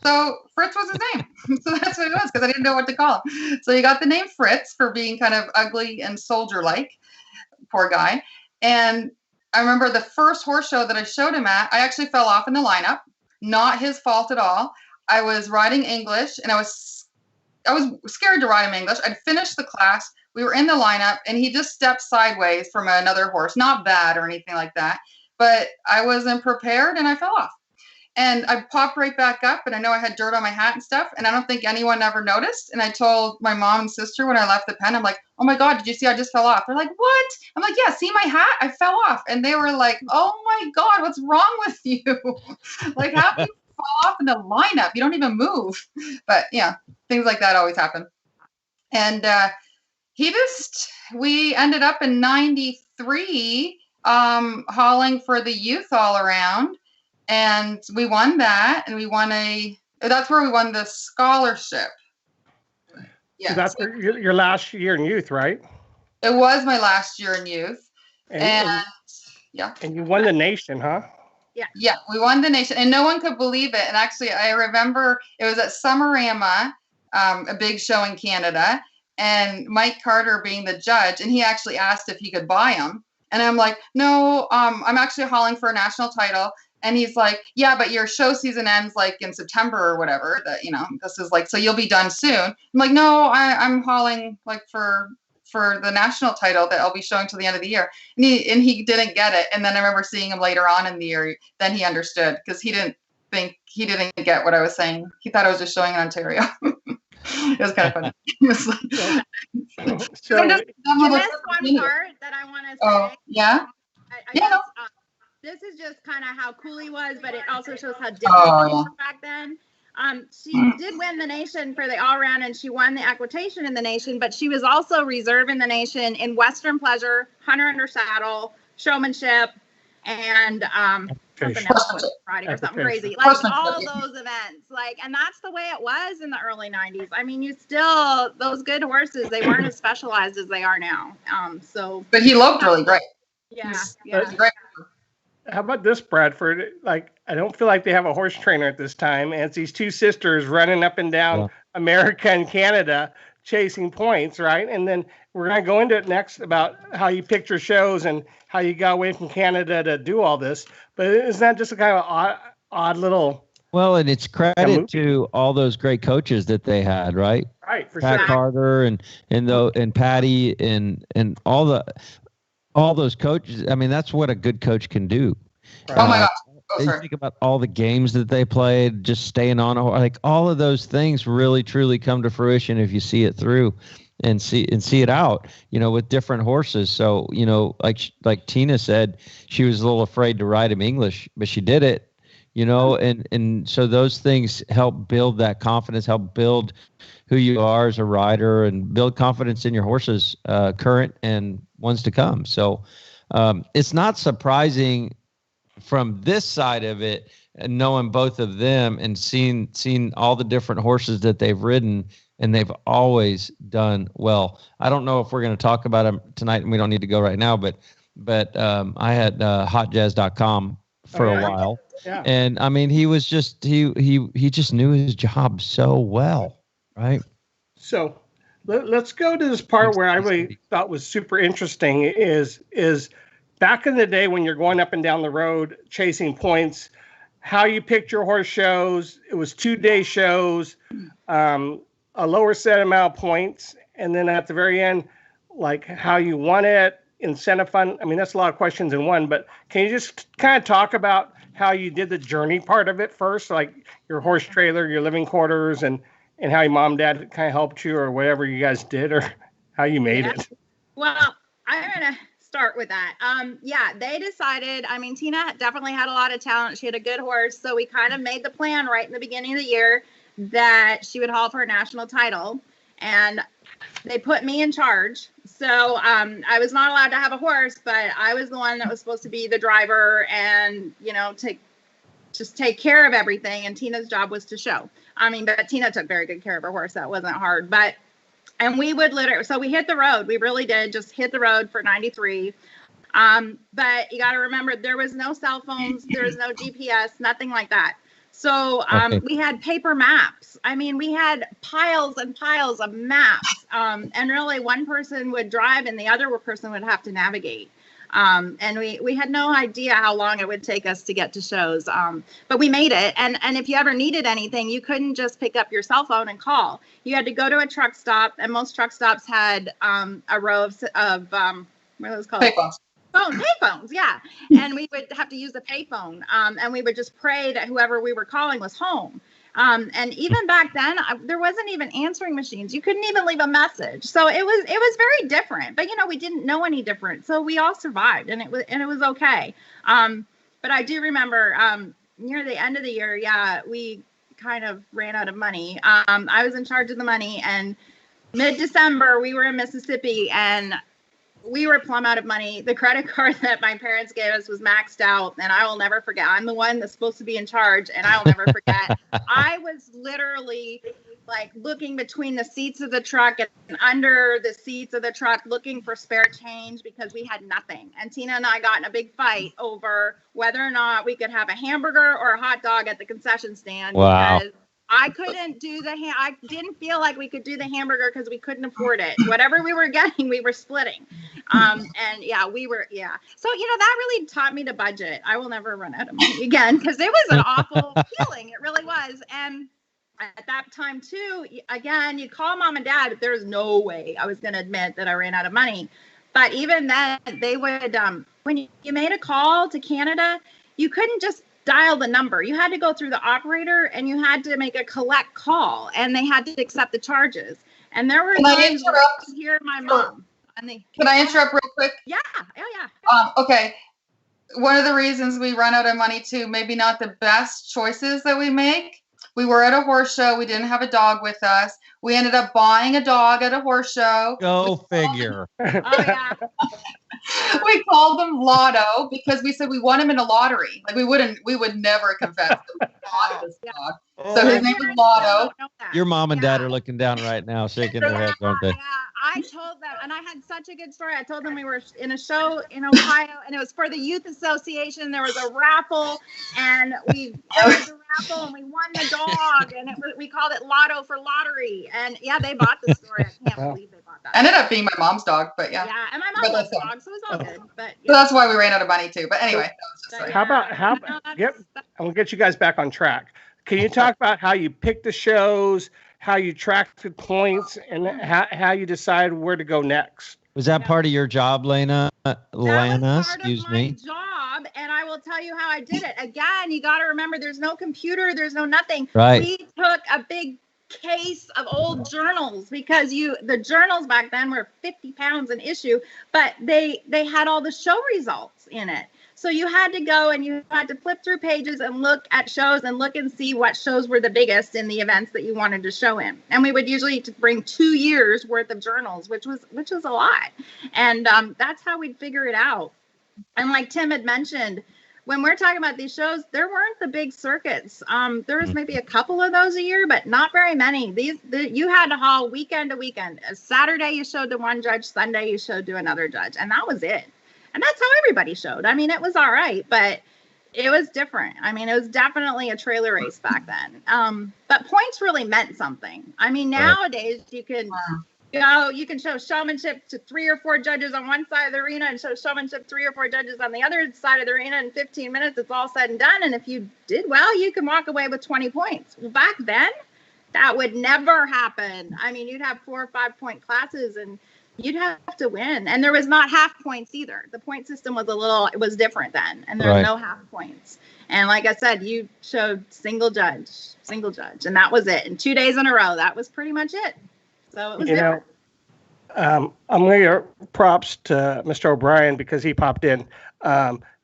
So Fritz was his name. So that's what it was, because I didn't know what to call him. So he got the name Fritz for being kind of ugly and soldier-like. Poor guy. And I remember the first horse show that I showed him at, I actually fell off in the lineup. Not his fault at all. I was riding English, and I was scared to ride him English. I'd finished the class. We were in the lineup, and he just stepped sideways from another horse. Not bad or anything like that, but I wasn't prepared, and I fell off. And I popped right back up, and I know I had dirt on my hat and stuff, and I don't think anyone ever noticed. And I told my mom and sister when I left the pen, I'm like, "Oh my God, did you see I just fell off?" They're like, "What?" I'm like, "Yeah, see my hat? I fell off." And they were like, "Oh my God, what's wrong with you?" Like, how can you fall off in the lineup? You don't even move. But yeah, things like that always happen. And we ended up in 93 hauling for the youth all around. And we won that, and that's where we won the scholarship. Yeah. So that's your last year in youth, right? It was my last year in youth. And yeah. And you won the nation, huh? Yeah. Yeah, we won the nation, and no one could believe it. And actually, I remember it was at Summerama, a big show in Canada, and Mike Carter being the judge, and he actually asked if he could buy them. And I'm like, "No, I'm actually hauling for a national title." And he's like, "Yeah, but your show season ends like in September or whatever. That this is like, so you'll be done soon." I'm like, "No, I'm hauling like for the national title that I'll be showing till the end of the year." And he didn't get it. And then I remember seeing him later on in the year. Then he understood, because he didn't get what I was saying. He thought I was just showing in Ontario. It was kind of funny. It was like, so there's one part that I want to say. Oh, yeah. I guess, this is just kind of how cool he was, but it also shows how different he was back then. She did win the nation for the all-around, and she won the equitation in the nation, but she was also reserve in the nation in Western Pleasure, Hunter Under Saddle, Showmanship, and something else, Friday or something crazy. Like all those events. And that's the way it was in the early 90s. I mean, those good horses, they weren't as specialized as they are now. But he looked really great. Yeah. Great. How about this, Bradford? Like, I don't feel like they have a horse trainer at this time. And it's these two sisters running up and down America and Canada chasing points, right? And then we're going to go into it next about how you picked your shows and how you got away from Canada to do all this. But isn't that just a kind of odd little... Well, and it's credit to all those great coaches that they had, right? Right, for Pat sure. Carter and Patty and all those coaches. I mean, that's what a good coach can do. Right. Oh my gosh. You think about all the games that they played, just staying on, like all of those things really truly come to fruition if you see it through. and see it out, with different horses. So, like Tiina said, she was a little afraid to ride him English, but she did it, and so those things help build that confidence, help build who you are as a rider, and build confidence in your horses, current and ones to come. So it's not surprising from this side of it, and knowing both of them and seeing all the different horses that they've ridden, and they've always done well. I don't know if we're going to talk about them tonight, and we don't need to go right now, but I had hotjazz.com for a while. Yeah. And I mean, he was just, he just knew his job so well. Right. So let's go to this part where I really thought was super interesting is back in the day when you're going up and down the road chasing points, how you picked your horse shows. It was 2-day shows, a lower set amount of points. And then at the very end, like how you won it, incentive fund. I mean, that's a lot of questions in one, but can you just kind of talk about how you did the journey part of it first, like your horse trailer, your living quarters, and how your mom and dad kind of helped you, or whatever you guys did, or how you made it? Well, I'm going to start with that. They decided, I mean, Tiina definitely had a lot of talent. She had a good horse. So we kind of made the plan right in the beginning of the year that she would haul for a national title. And they put me in charge. So I was not allowed to have a horse, but I was the one that was supposed to be the driver and, take care of everything. And Tina's job was to show. I mean, but Tiina took very good care of her horse. That wasn't hard. And we would so we hit the road. We really did just hit the road for 93. But you got to remember, there was no cell phones. There was no GPS, nothing like that. So we had paper maps. I mean, we had piles and piles of maps. And really one person would drive and the other person would have to navigate. And we had no idea how long it would take us to get to shows. But we made it. And if you ever needed anything, you couldn't just pick up your cell phone and call. You had to go to a truck stop, and most truck stops had a row of what are those called? Payphones, yeah. And we would have to use the payphone. And we would just pray that whoever we were calling was home. And even back then, there wasn't even answering machines. You couldn't even leave a message. So it was very different. But we didn't know any different. So we all survived, and it was okay. But I do remember near the end of the year, we kind of ran out of money. I was in charge of the money, and mid-December we were in Mississippi, and we were plumb out of money. The credit card that my parents gave us was maxed out, and I will never forget. I'm the one that's supposed to be in charge, and I will never forget. I was literally like looking between the seats of the truck and under the seats of the truck looking for spare change because we had nothing. And Tiina and I got in a big fight over whether or not we could have a hamburger or a hot dog at the concession stand. Wow. Because I couldn't do I didn't feel like we could do the hamburger because we couldn't afford it. Whatever we were getting, we were splitting. So, that really taught me to budget. I will never run out of money again because it was an awful feeling. It really was. And at that time too, again, you call mom and dad. There's no way I was going to admit that I ran out of money. But even then they would, when you made a call to Canada, you couldn't just dial the number. You had to go through the operator and you had to make a collect call, and they had to accept the charges. And there were times where I could hear my mom. Can I interrupt real quick? Yeah. Okay. One of the reasons we run out of money too, maybe not the best choices that we make. We were at a horse show. We didn't have a dog with us. We ended up buying a dog at a horse show. Go figure. Oh yeah. We called him Lotto because we said we won him in a lottery. Like we would never confess that we bought this dog. So his name was Lotto. Your mom and dad are looking down right now, shaking their heads, aren't they? Yeah, I told them, and I had such a good story. I told them we were in a show in Ohio, and it was for the Youth Association. There was a raffle, and we entered the raffle, and we won the dog, and we called it Lotto for lottery. And yeah, they bought the story. I can't believe they bought that. Ended up being my mom's dog, but yeah. Yeah, and my mom loves dogs, so it was all good. But so that's why we ran out of money too. But anyway, I'll get you guys back on track. Can you talk about how you picked the shows, how you tracked the points, and how you decide where to go next? Was that part of your job, Leena? Leena, excuse me. Job, and I will tell you how I did it. Again, you got to remember, there's no computer, there's no nothing. Right. We took a big case of old journals, because the journals back then were 50 pounds an issue, but they had all the show results in it. So you had to go and you had to flip through pages and look at shows and look and see what shows were the biggest in the events that you wanted to show in. And we would usually bring 2 years worth of journals, which was a lot. And that's how we'd figure it out. And like Tim had mentioned, when we're talking about these shows, there weren't the big circuits. There was maybe a couple of those a year, but not very many. You had to haul weekend to weekend. Saturday you showed to one judge, Sunday you showed to another judge, and that was it. And that's how everybody showed. I mean, it was all right, but it was different. I mean, it was definitely a trailer race back then. But points really meant something. I mean, nowadays you can show showmanship to 3 or 4 judges on one side of the arena and show showmanship 3 or 4 judges on the other side of the arena in 15 minutes. It's all said and done. And if you did well, you can walk away with 20 points. Well, back then, that would never happen. I mean, you'd have 4 or 5 point classes and you'd have to win. And there was not half points either. The point system was it was different then. And there were no half points. And like I said, you showed single judge. And that was it. And 2 days in a row, that was pretty much it. So it was different. I'm going to give props to Mr. O'Brien because he popped in.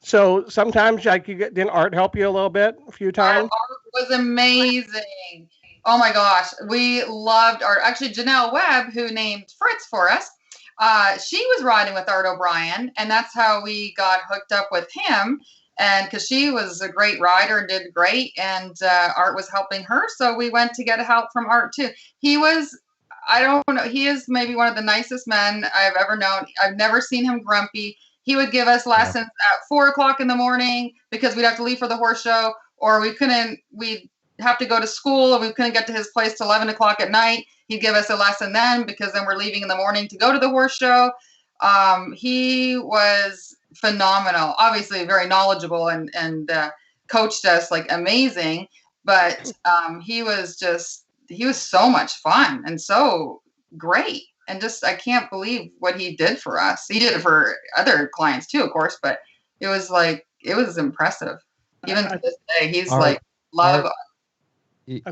So sometimes didn't Art help you a little bit a few times? Art was amazing. Oh my gosh. We loved Art. Actually, Janelle Webb, who named Fritz for us, she was riding with Art O'Brien, and that's how we got hooked up with him. And because she was a great rider and did great, and Art was helping her, so we went to get help from Art too. He is maybe one of the nicest men I've ever known. I've never seen him grumpy. He would give us lessons at 4:00 in the morning because we'd have to leave for the horse show, or we'd have to go to school and we couldn't get to his place till 11 o'clock at night. He'd give us a lesson then because then we're leaving in the morning to go to the horse show. He was phenomenal, obviously very knowledgeable and coached us like amazing. But he was so much fun and so great. And just, I can't believe what he did for us. He did it for other clients too, of course, but it was impressive. Even to this day, he's love.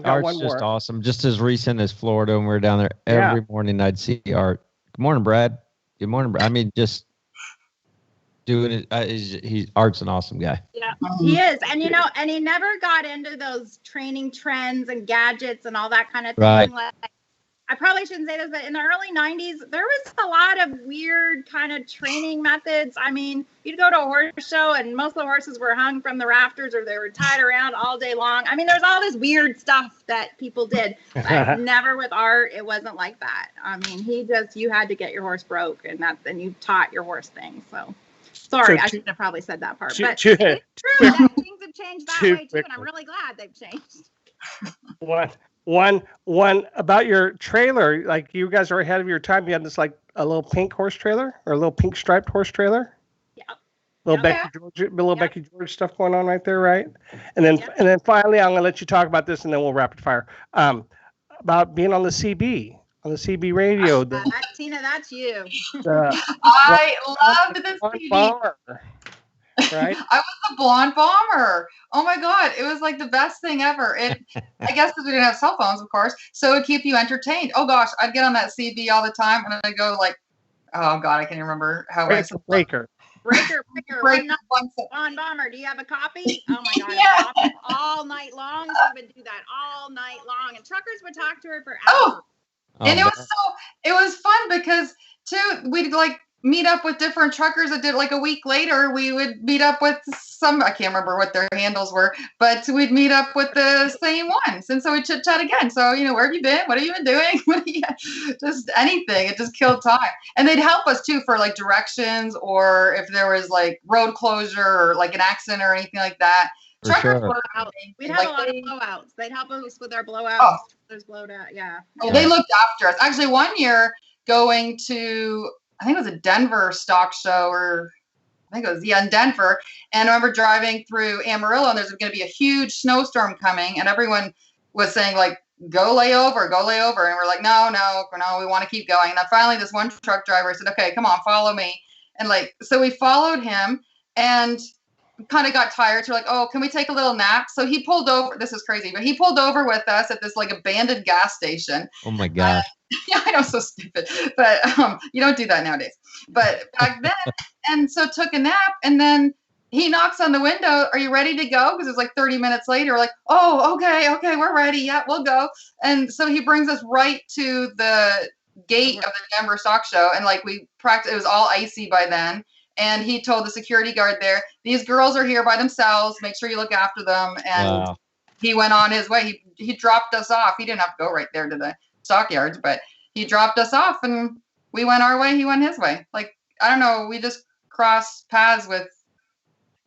Art's just awesome. Just as recent as Florida, when we were down there every morning, I'd see Art. Good morning, Brad. Good morning, Brad. I mean, just doing it. Art's an awesome guy. Yeah, he is. And, and he never got into those training trends and gadgets and all that kind of thing. Right. Like, I probably shouldn't say this, but in the early 90s, there was a lot of weird kind of training methods. I mean, you'd go to a horse show and most of the horses were hung from the rafters or they were tied around all day long. I mean, there's all this weird stuff that people did, but never with Art. It wasn't like that. I mean, you had to get your horse broke and you taught your horse things. So sorry, I shouldn't have probably said that part, but it's true that things have changed that way too. And I'm really glad they've changed. One about your trailer, like you guys are ahead of your time. You had this like a little pink horse trailer or a little pink striped horse trailer. Yeah. Becky George stuff going on right there, right? And then finally, I'm gonna let you talk about this, and then we'll rapid fire. About being on the CB radio. Tiina, that's you. I loved the CB. Bomber, right? I was the blonde bomber. Oh my God. It was like the best thing ever. I guess because we didn't have cell phones, of course. So it would keep you entertained. Oh gosh. I'd get on that CB all the time and I'd go like, oh God, I can't remember how I said Breaker. Blonde bomber. Do you have a copy? Oh my God. Yeah. All night long. She would do that all night long. And truckers would talk to her for hours. And it was fun because too, we'd like meet up with different truckers that did like a week later. We would meet up with I can't remember what their handles were, but we'd meet up with the same ones. And so we chit chat again. So, where have you been? What have you been doing? Just anything. It just killed time. And they'd help us too for like directions or if there was like road closure or like an accident or anything like that. Truckers were amazing. We'd have a lot of blowouts. They'd help us with our blowouts. There's blowed out. Yeah. They looked after us. Actually, one year going to, I think it was a Denver stock show in Denver. And I remember driving through Amarillo and there's going to be a huge snowstorm coming and everyone was saying like, go lay over. And we're like, no, we want to keep going. And then finally this one truck driver said, okay, come on, follow me. And like, so we followed him and kind of got tired. So we're like, oh, can we take a little nap? So he pulled over. This is crazy, but he pulled over with us at this like abandoned gas station. Oh my gosh. Yeah, I know, so stupid, but you don't do that nowadays. But back then, and so took a nap, and then he knocks on the window. Are you ready to go? Because it's like 30 minutes later. We're like, oh, okay, we're ready. Yeah, we'll go. And so he brings us right to the gate of the Denver Stock Show, and like we practiced. It was all icy by then. And he told the security guard there, these girls are here by themselves. Make sure you look after them. And he went on his way. He dropped us off. He didn't have to go right there to the stockyards, but he dropped us off and we went our way. He went his way. Like, I don't know. We just crossed paths with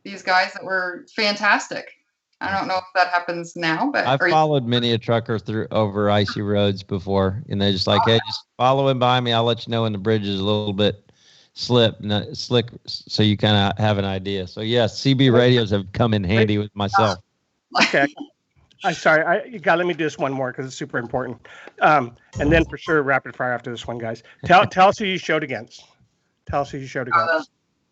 these guys that were fantastic. I don't know if that happens now, but I've followed many a trucker through over icy roads before, and they're just like, hey, just follow him by me. I'll let you know when the bridge is a little bit slick, so you kind of have an idea. So yes, CB radios have come in handy with myself. Okay. I'm sorry. You got to let me do this one more because it's super important. And then for sure, rapid fire after this one, guys. Tell us who you showed against. Tell us who you showed against.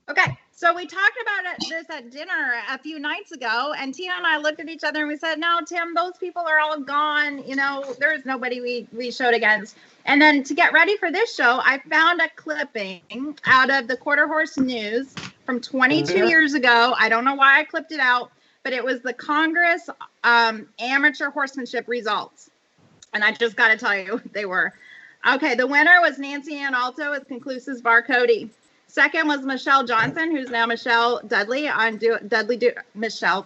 Okay. So we talked about this at dinner a few nights ago, and Tiina and I looked at each other and we said, no, Tim, those people are all gone. You know, there's nobody we showed against. And then to get ready for this show, I found a clipping out of the Quarter Horse News from 22 years ago. I don't know why I clipped it out, but it was the Congress amateur horsemanship results. And I just got to tell you, they were. Okay, the winner was Nancy Ann Alto with Conclusive's Bar-Cody. Second was Michelle Johnson, who's now Michelle Dudley on Michelle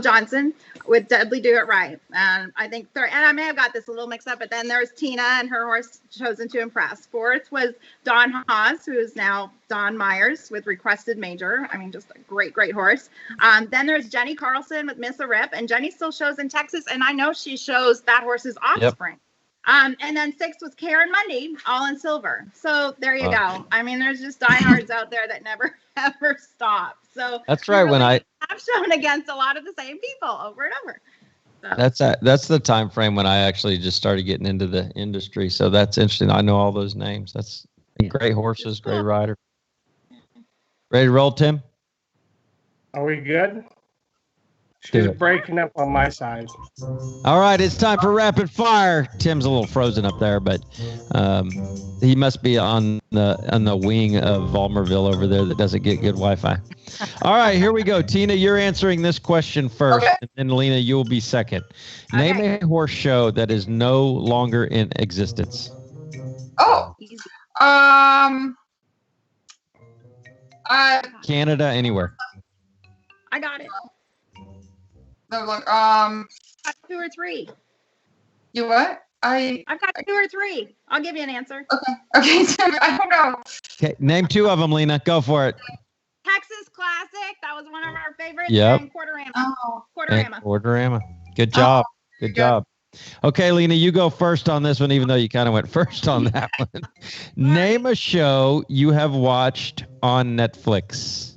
Johnson with Dudley Do It Right. And I think third, and I may have got this a little mixed up, but then there's Tiina and her horse Chosen to Impress. Fourth was Don Haas, who is now Don Myers with Requested Major. I mean, just a great horse. Then there's Jenny Carlson with Miss a Rip, and Jenny still shows in Texas, and I know she shows that horse's offspring. Yep. And then sixth was Karen Mundy, all in silver. So there you go. I mean, there's just diehards out there that never ever stop. So that's right. When I've shown against a lot of the same people over and over. So. That's the time frame when I actually just started getting into the industry. So that's interesting. I know all those names. That's great horses, great rider. Ready to roll, Tim? Are we good? She's breaking up on my side. All right, it's time for rapid fire. Tim's a little frozen up there, but he must be on the wing of Volmerville over there that doesn't get good Wi-Fi. All right, here we go. Tiina, you're answering this question first, and then Leena, you will be second. Okay. Name a horse show that is no longer in existence. Canada, anywhere. I got it. No, look, two or three. You what? I've got two or three. I'll give you an answer. Okay. I don't know. Okay, name two of them, Leena. Go for it. Texas Classic. That was one of our favorites. Yep. And Quarterama. Quarterama. Good job. Good job. Okay, Leena, you go first on this one, even though you kind of went first on that one. Name a show you have watched on Netflix.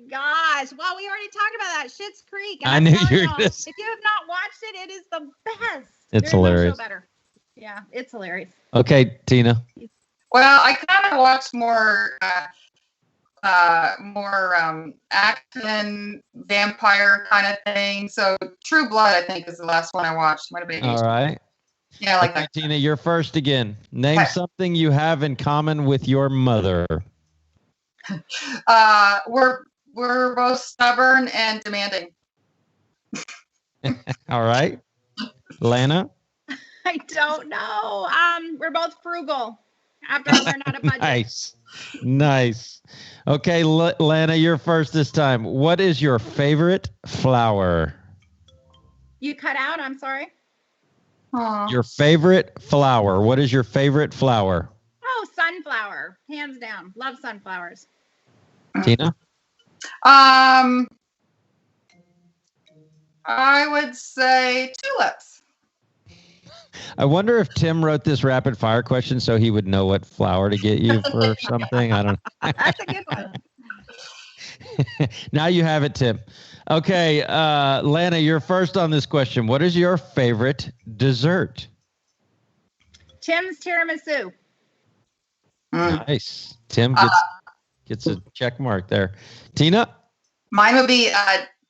Gosh, well, we already talked about that. Schitt's Creek. I knew you were just... If you have not watched it, it is the best. It's hilarious. No show better. Yeah, it's hilarious. Okay, Tiina. Well, I kind of watched more action, vampire kind of thing. So True Blood, I think, is the last one I watched. Might have been. All right. Yeah, I like that. Tiina, you're first again. Name something you have in common with your mother. We're both stubborn and demanding. All right. Leena? I don't know. We're both frugal after I learned how to budget. Nice. Okay, Leena, you're first this time. What is your favorite flower? You cut out, I'm sorry. Aww. Your favorite flower. What is your favorite flower? Oh, sunflower. Hands down. Love sunflowers. Tiina? I would say tulips. I wonder if Tim wrote this rapid fire question so he would know what flower to get you for something. I don't know. That's a good one. Now you have it, Tim. Okay, Leena, you're first on this question. What is your favorite dessert? Tim's tiramisu. Nice. Tim gets a check mark there. Tiina? Mine would be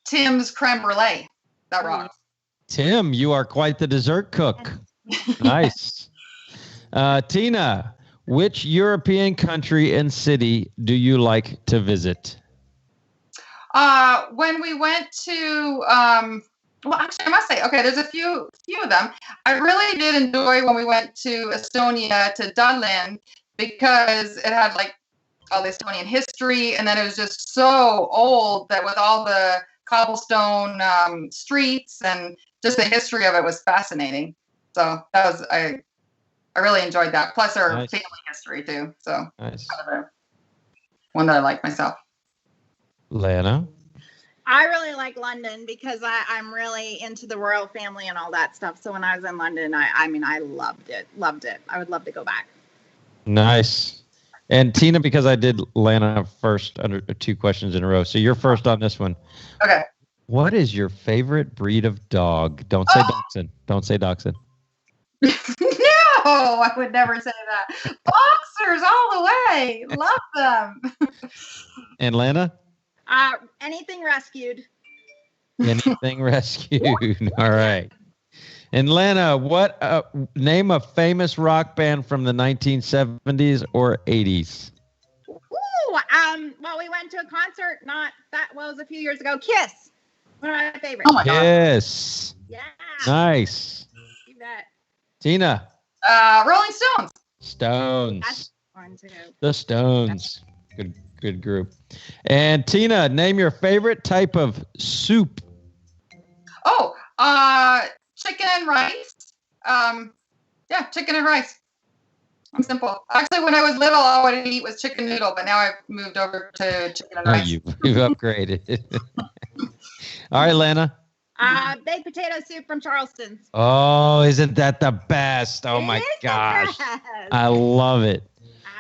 Tim's creme brulee. That rocks. Tim, you are quite the dessert cook. Nice. Tiina, which European country and city do you like to visit? When we went to, well, actually, I must say, okay, there's a few of them. I really did enjoy when we went to Estonia, to Dublin, because it had like all the Estonian history, and then it was just so old that with all the cobblestone streets and just the history of it was fascinating. So that was I really enjoyed that. Plus our Nice. family history too. So Nice. kind of a one that I like myself. Leena? I really like London because I'm really into the royal family and all that stuff. So when I was in London, I mean, I loved it. Loved it. I would love to go back. Nice. And Tiina, because I did Leena first under 2 questions in a row. So you're first on this one. Okay. What is your favorite breed of dog? Don't say dachshund. Don't say dachshund. No, I would never say that. Boxers all the way. Love them. And Leena? Anything rescued. Anything rescued. All right. And Leena, what name a famous rock band from the 1970s or 80s? Ooh, well, we went to a concert it was a few years ago. Kiss. One of my favorites. Oh my God. Yes. Yeah. Nice. You bet. Tiina? Rolling Stones. Stones. That's fun too. The Stones. Good group. And Tiina, name your favorite type of soup. Oh, chicken and rice. Yeah, chicken and rice. I'm simple. Actually, when I was little, all I wanted to eat was chicken noodle, but now I've moved over to chicken and Oh, rice. you've upgraded. All right, Leena. Baked potato soup from Charleston's. Oh, isn't that the best? Oh It my is the gosh. best. I love it.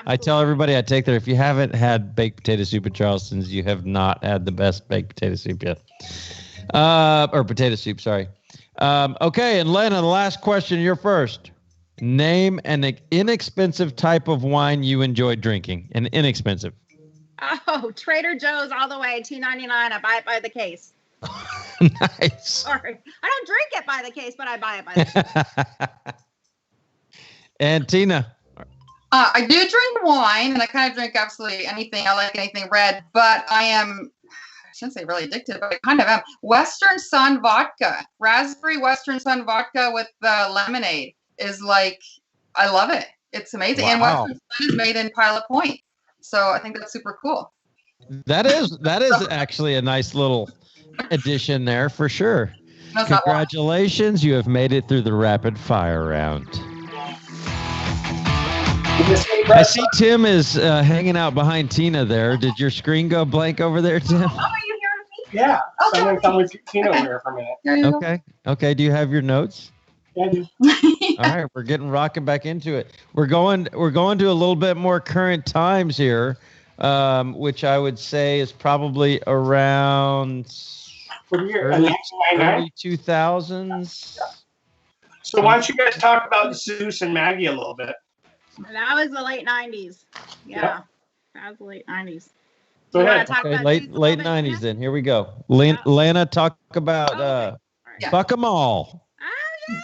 I tell Absolutely. everybody I take there, if you haven't had baked potato soup at Charleston's, you have not had the best baked potato soup yet. Or potato soup, sorry. Okay, and Leena, the last question, you're first. Name an inexpensive type of wine you enjoy drinking. An inexpensive. Oh, Trader Joe's all the way, $2.99. I buy it by the case. Nice. Sorry, I don't drink it by the case, but I buy it by the case. And Tiina. I do drink wine, and I kind of drink absolutely anything. I like anything red, but I shouldn't say really addicted, but I kind of am. Western Sun vodka, raspberry Western Sun vodka with lemonade is like, I love it. It's amazing. And Wow. Western Sun is made in Pilot Point. So I think that's super cool. That is actually a nice little addition there for sure. No, it's not wine. Congratulations, you have made it through the rapid fire round. I see Tim is hanging out behind Tiina there. Did your screen go blank over there, Tim? Oh, are you hearing me? Yeah. Oh, Someone okay. come with Tiina over here for a minute. There you go. Okay. Okay. Do you have your notes? Yeah, I do. All right, we're getting rocking back into it. We're going to a little bit more current times here, which I would say is probably around For the year, early 1999. 2000s. So why don't you guys talk about Zeus and Maggie a little bit? That was the late 90s. Yeah, Yep. that was the late 90s. Go You wanna ahead. talk Okay, about late Zeus a little bit, 90s Tina? then. Here we go. Leena, talk about Yeah. Fuck 'em all. Oh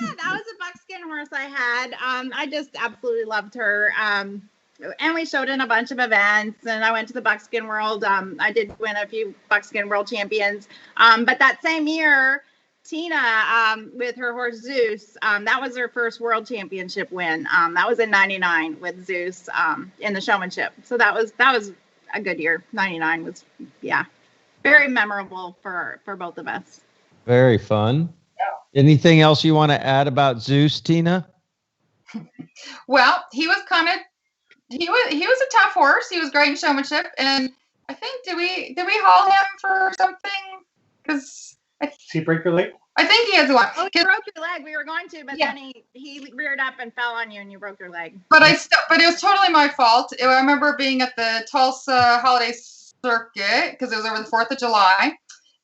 yeah, that was a buckskin horse I had. I just absolutely loved her. And we showed in a bunch of events, and I went to the buckskin world. I did win a few buckskin world champions. But that same year, Tiina, with her horse Zeus, that was her first world championship win. That was in '99 with Zeus in the showmanship. So that was a good year. '99 was, yeah, very memorable for both of us. Very fun. Anything else you want to add about Zeus, Tiina? Well, he was a tough horse. He was great in showmanship, and I think did we haul him for something? Because Did he break your leg? I think he has one. Oh, you broke your leg. We were going to, but Yeah. then he reared up and fell on you, and you broke your leg. But but it was totally my fault. I remember being at the Tulsa holiday circuit because it was over the 4th of July,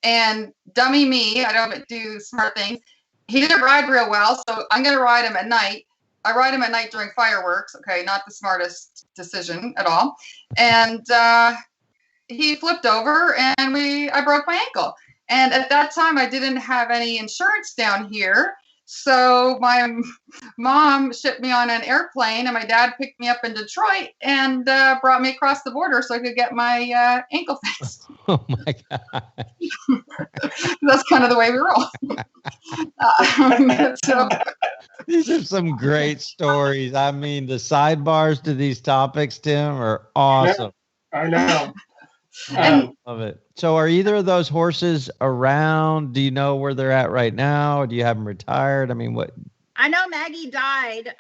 and dummy me, I don't do smart things. He didn't ride real well, so I'm gonna ride him at night. I ride him at night during fireworks. Okay, not the smartest decision at all. And he flipped over and I broke my ankle. And at that time, I didn't have any insurance down here. So my mom shipped me on an airplane, and my dad picked me up in Detroit and brought me across the border so I could get my ankle fixed. Oh my God. That's kind of the way we roll. So, these are some great stories. I mean, the sidebars to these topics, Tim, are awesome. Yeah, I know. I love it. So are either of those horses around? Do you know where they're at right now? Do you have them retired? I mean, what? I know Maggie died.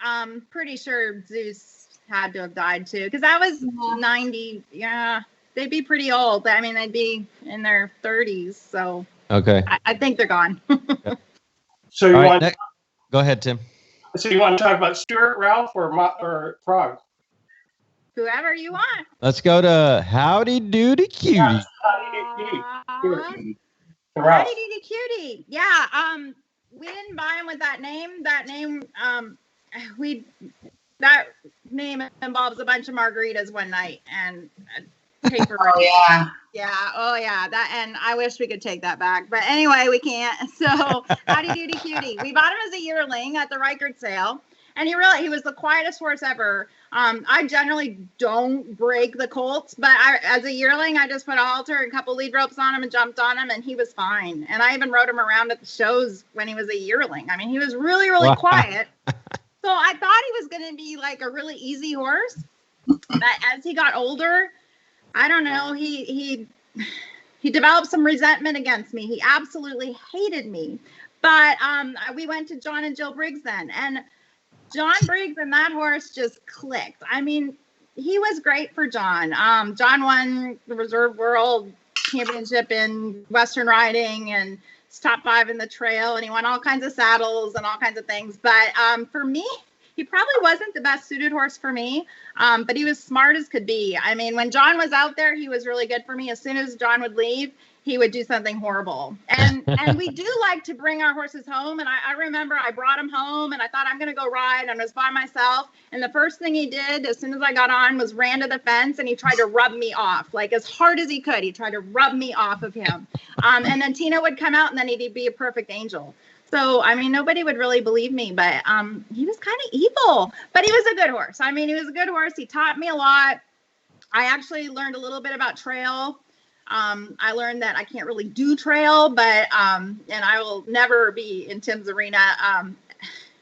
Pretty sure Zeus had to have died too, because I was 90. Yeah, they'd be pretty old. I mean, they'd be in their 30s. So okay, I think they're gone. So you want? Go ahead, Tim. So you want to talk about Stuart, Ralph, or Frog? Whoever you want. Let's go to Howdy Doody Cutie. Howdy Doody Cutie. Yeah. We didn't buy him with that name. That name involves a bunch of margaritas one night and paper. Oh yeah. Yeah. Oh yeah. And I wish we could take that back, but anyway, we can't. So Howdy Doody Cutie. We bought him as a yearling at the Reichert sale. And he was the quietest horse ever. I generally don't break the colts, but as a yearling, I just put a halter and a couple lead ropes on him and jumped on him, and he was fine. And I even rode him around at the shows when he was a yearling. I mean, he was really, really quiet. So I thought he was going to be like a really easy horse. But as he got older, I don't know, he developed some resentment against me. He absolutely hated me. But we went to John and Jill Briggs then, and John Briggs and that horse just clicked. I mean, he was great for John. John won the Reserve World Championship in Western riding and top 5 in the trail, and he won all kinds of saddles and all kinds of things. But for me, he probably wasn't the best suited horse for me, but he was smart as could be. I mean, when John was out there, he was really good for me. As soon as John would leave, he would do something horrible. And we do like to bring our horses home. And I remember I brought him home and I thought, I'm going to go ride. And I was by myself. And the first thing he did as soon as I got on was ran to the fence and he tried to rub me off, like as hard as he could. He tried to rub me off of him. And then Tiina would come out and then he'd be a perfect angel. So, I mean, nobody would really believe me, but he was kind of evil, but he was a good horse. I mean, he was a good horse. He taught me a lot. I actually learned a little bit about trail. I learned that I can't really do trail, but, and I will never be in Tim's arena,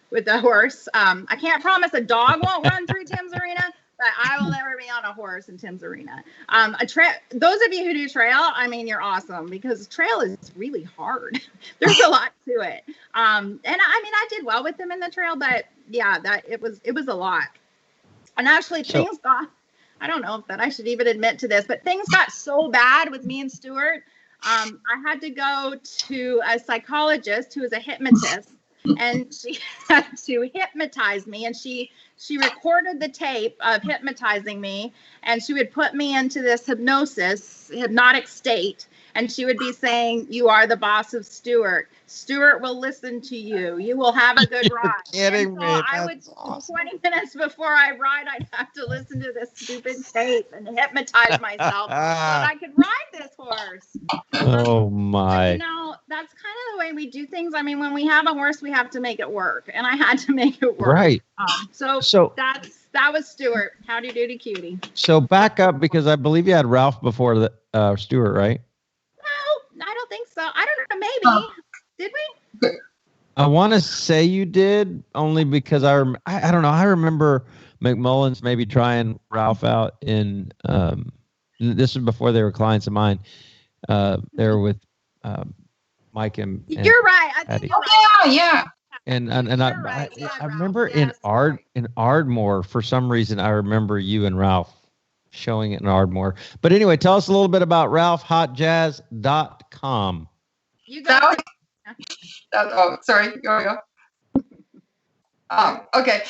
with a horse. I can't promise a dog won't run through Tim's arena, but I will never be on a horse in Tim's arena. Those of you who do trail, I mean, you're awesome because trail is really hard. There's a lot to it. And I mean, I did well with them in the trail, but yeah, it was a lot. And actually things got, I don't know that I should even admit to this, but things got so bad with me and Stuart. I had to go to a psychologist who is a hypnotist, and she had to hypnotize me. And she recorded the tape of hypnotizing me, and she would put me into this hypnotic state. And she would be saying, "You are the boss of Stuart. Stuart will listen to you. You will have a good ride." Kidding me. I would, awesome. 20 minutes before I ride, I'd have to listen to this stupid tape and hypnotize myself so that I could ride this horse. Oh my. You know, that's kind of the way we do things. I mean, when we have a horse, we have to make it work, and I had to make it work. Right. So that was Stuart. Howdy doody cutie. So back up, because I believe you had Ralph before the Stuart, right? No, I don't think so. I don't know. Maybe. Did we? I want to say you did, only because I don't know. I remember McMullins maybe trying Ralph out in, this was before they were clients of mine. They were with Mike and you're right. I think you're right. Yeah. And I remember in Ardmore, for some reason, I remember you and Ralph showing it in Ardmore. But anyway, tell us a little bit about RalphHotJazz.com. You got oh, sorry. Here we go. Okay.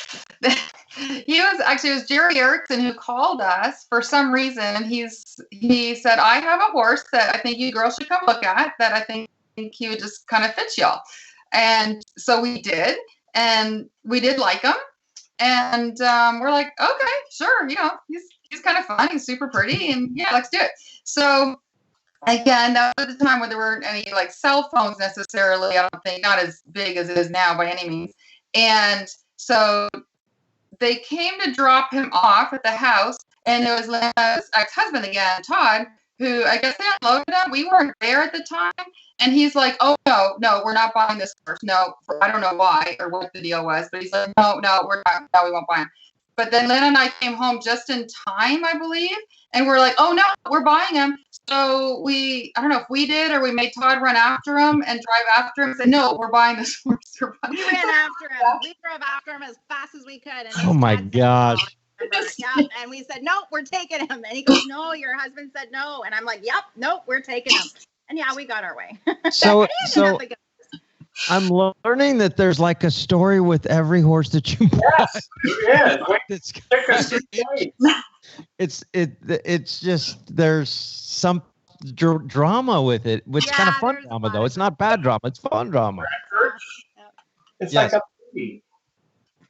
It was Jerry Erickson who called us for some reason. He said, "I have a horse that I think you girls should come look at, that I think he would just kind of fit y'all." And so we did, and we did like him. And we're like, okay, sure, you know, he's kind of fun. He's super pretty, and yeah, let's do it. So again, that was at the time when there weren't any like cell phones necessarily. I don't think, not as big as it is now by any means. And so they came to drop him off at the house, and it was Leena's ex-husband again, Todd, who I guess they unloaded him. We weren't there at the time, and he's like, "Oh no, we're not buying this horse. No, I don't know why or what the deal was, but he's like, no, we're not. No, we won't buy him." But then Leena and I came home just in time, I believe, and we're like, "Oh no, we're buying him." So I don't know if we did or we made Todd run after him and drive after him and say, "No, we're buying this horse." We ran after him. We drove after him as fast as we could. And Oh my gosh. Yeah, and we said, "Nope, we're taking him." And he goes, "No, your husband said no." And I'm like, "Yep, nope, we're taking him." And yeah, we got our way. So I'm learning that there's like a story with every horse that you buy. Yes. It's just there's some drama with it. It's kind of fun drama though. It's not bad drama. It's fun drama. It's like a movie.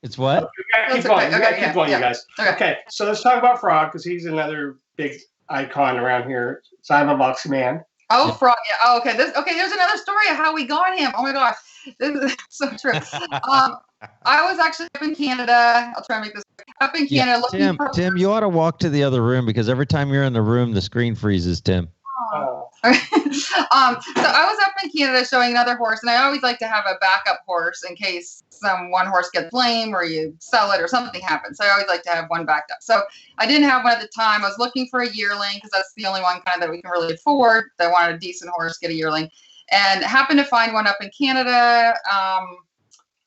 It's what? Keep going. Keep going, you guys. Okay, so let's talk about Frog because he's another big icon around here. So I'm a Moxie man. Oh, Frog. Yeah. Oh, okay. There's another story of how we got him. Oh my gosh, this is so true. I was actually up in Canada. I'll try and make this up in Canada. Looking for Tim, you ought to walk to the other room because every time you're in the room, the screen freezes, Tim. So I was up in Canada showing another horse, and I always like to have a backup horse in case one horse gets lame or you sell it or something happens. So I always like to have one backed up. So I didn't have one at the time. I was looking for a yearling because that's the only one kind of that we can really afford. I wanted a decent horse, get a yearling, and happened to find one up in Canada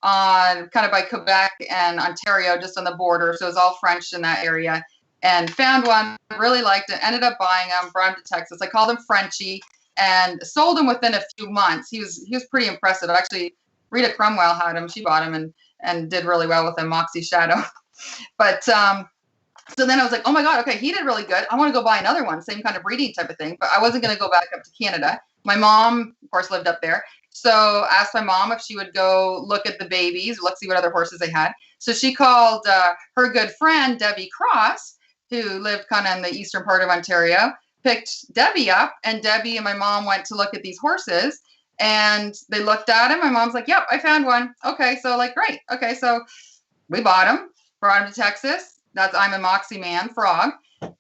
on kind of by Quebec and Ontario, just on the border. So it was all French in that area. And found one, really liked it, ended up buying him, brought him to Texas. I called him Frenchie and sold him within a few months. He was pretty impressive. Actually, Rita Cromwell had him. She bought him and did really well with him, Moxie Shadow. But so then I was like, oh my God, okay, he did really good. I want to go buy another one, same kind of breeding type of thing. But I wasn't going to go back up to Canada. My mom, of course, lived up there. So asked my mom if she would go look at the babies, see what other horses they had. So she called her good friend, Debbie Cross, who lived kind of in the eastern part of Ontario, picked Debbie up, and Debbie and my mom went to look at these horses, and they looked at him. My mom's like, "Yep, I found one." Okay, so like, great. Okay, so we bought him, brought him to Texas. I'm a Moxie man, Frog.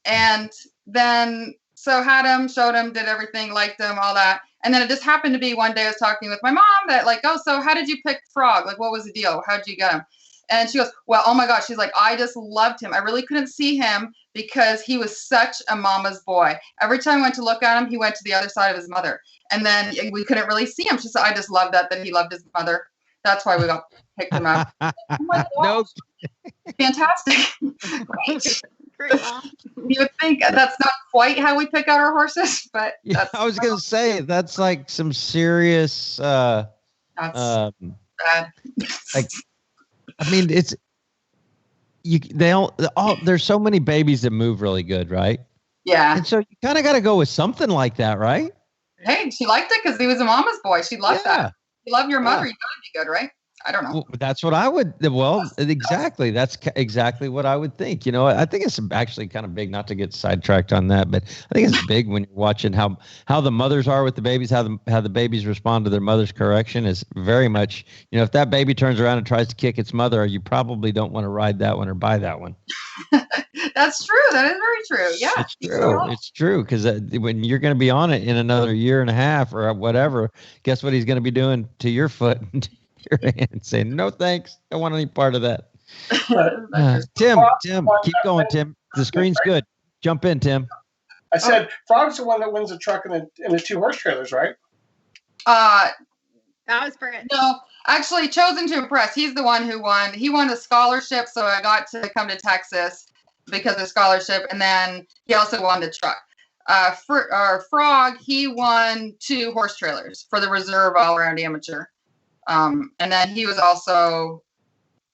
And then, so had him, showed him, did everything, liked him, all that. And then it just happened to be one day I was talking with my mom that like, "Oh, so how did you pick Frog? Like, what was the deal? How did you get him?" And she goes, "Well, oh my gosh." She's like, "I just loved him. I really couldn't see him because he was such a mama's boy. Every time I went to look at him, he went to the other side of his mother. And then we couldn't really see him." She said, "I just loved that he loved his mother. That's why we picked him up." Oh my gosh. Fantastic. Great. You would think that's not quite how we pick out our horses, but that's I was going to say, that's like some serious, that's bad. Like, I mean, there's so many babies that move really good, right? Yeah. And so you kind of got to go with something like that, right? Hey, she liked it because he was a mama's boy. She loved that. You love your mother, you gotta be good, right? I don't know. Well, that's what I would. Well, exactly. That's exactly what I would think. You know, I think it's actually kind of big. Not to get sidetracked on that, but I think it's big when you're watching how the mothers are with the babies, how the babies respond to their mother's correction is very much. You know, if that baby turns around and tries to kick its mother, you probably don't want to ride that one or buy that one. That's true. That is very true. Yeah, it's true. It's true because when you're going to be on it in another year and a half or whatever, guess what he's going to be doing to your foot? Your hand saying, "No thanks, don't want any part of that." Tim, keep going, Tim. The screen's good. Jump in, Tim. I said Frog's the one that wins the truck in the 2 horse trailers, right? That was for it. No, actually, Chosen to Impress. He's the one who won. He won a scholarship, so I got to come to Texas because of the scholarship, and then he also won the truck. Frog, he won 2 horse trailers for the reserve all-around amateur. And then he was also,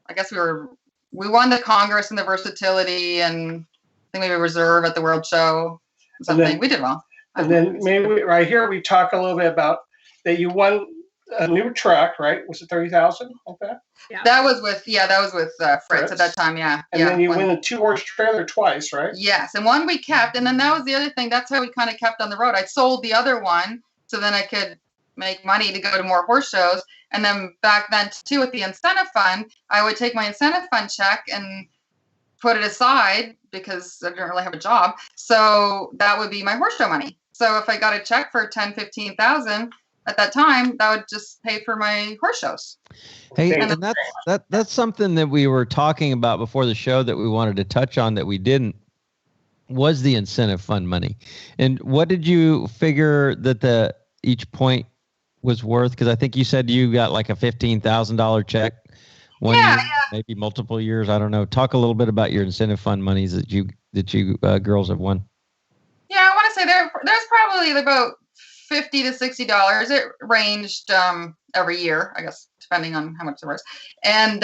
I guess we won the Congress and the versatility and I think maybe reserve at the World Show. Something we did well. And then maybe right here we talk a little bit about that you won a new truck, right? Was it 30,000 like that? Yeah. That was with Fritz at that time. Yeah. And then you win a 2-horse trailer twice, right? Yes, and one we kept, and then that was the other thing. That's how we kind of kept on the road. I sold the other one so then I could make money to go to more horse shows. And then back then too, with the incentive fund, I would take my incentive fund check and put it aside because I didn't really have a job. So that would be my horse show money. So if I got a check for 10, 15,000 at that time, that would just pay for my horse shows. Hey, and that's something that we were talking about before the show that we wanted to touch on that we didn't, was the incentive fund money. And what did you figure that each point was worth? Because I think you said you got like a $15,000 check one year, maybe multiple years. I don't know. Talk a little bit about your incentive fund monies that you girls have won. Yeah, I want to say there's probably about $50 to $60. It ranged every year, I guess, depending on how much there was. And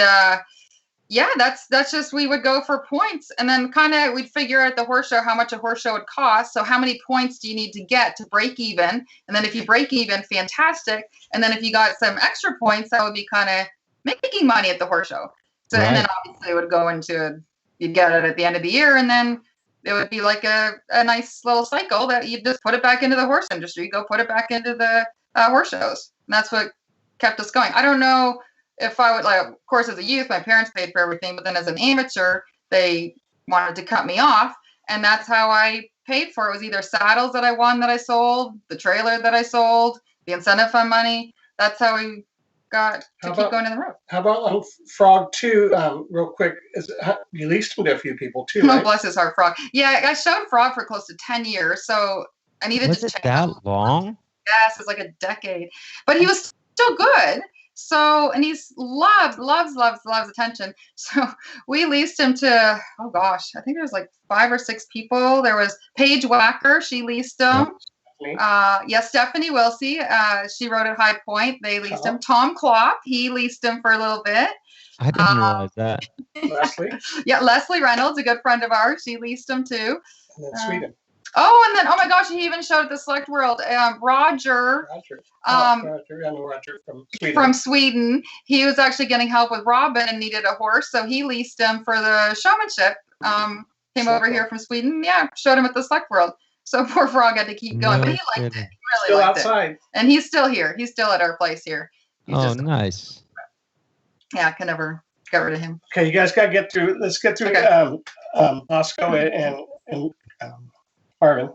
that's just, we would go for points, and then kind of we'd figure out the horse show how much a horse show would cost. So how many points do you need to get to break even? And then if you break even, fantastic. And then if you got some extra points, that would be kind of making money at the horse show. So right. And then obviously it would go into, you'd get it at the end of the year, and then it would be like a nice little cycle that you just put it back into the horse industry, go put it back into the horse shows. And that's what kept us going. I don't know if I would, like, of course, as a youth, my parents paid for everything, but then as an amateur, they wanted to cut me off. And that's how I paid for it. It was either saddles that I won that I sold, the trailer that I sold, the incentive fund money. That's how we got to keep going in the road. How about Frog 2, real quick? You leased him to a few people too, right? Oh, bless his heart, Frog. Yeah, I showed Frog for close to 10 years, so I needed to check. Was it that long? Yes, it's like a decade. But he was still good. So, and he's loves attention. So we leased him to, oh gosh, I think there was like 5 or 6 people. There was Paige Wacker, she leased him. Stephanie Wilsey, she rode at High Point. They leased him. Tom Klopp, he leased him for a little bit. I didn't realize that. Leslie. Yeah, Leslie Reynolds, a good friend of ours. She leased him too. And then Sweden. Oh, and then, oh my gosh, he even showed at the Select World. Roger from Sweden. From Sweden. He was actually getting help with Robin and needed a horse, so he leased him for the showmanship. Came over here from Sweden. Yeah, showed him at the Select World. So poor Frog had to keep going, but he liked it. He really still liked outside. it. And he's still here. He's still at our place here. Nice. Yeah, I can never get rid of him. Okay, you guys got to get through. Let's get through Bosco and Marvin.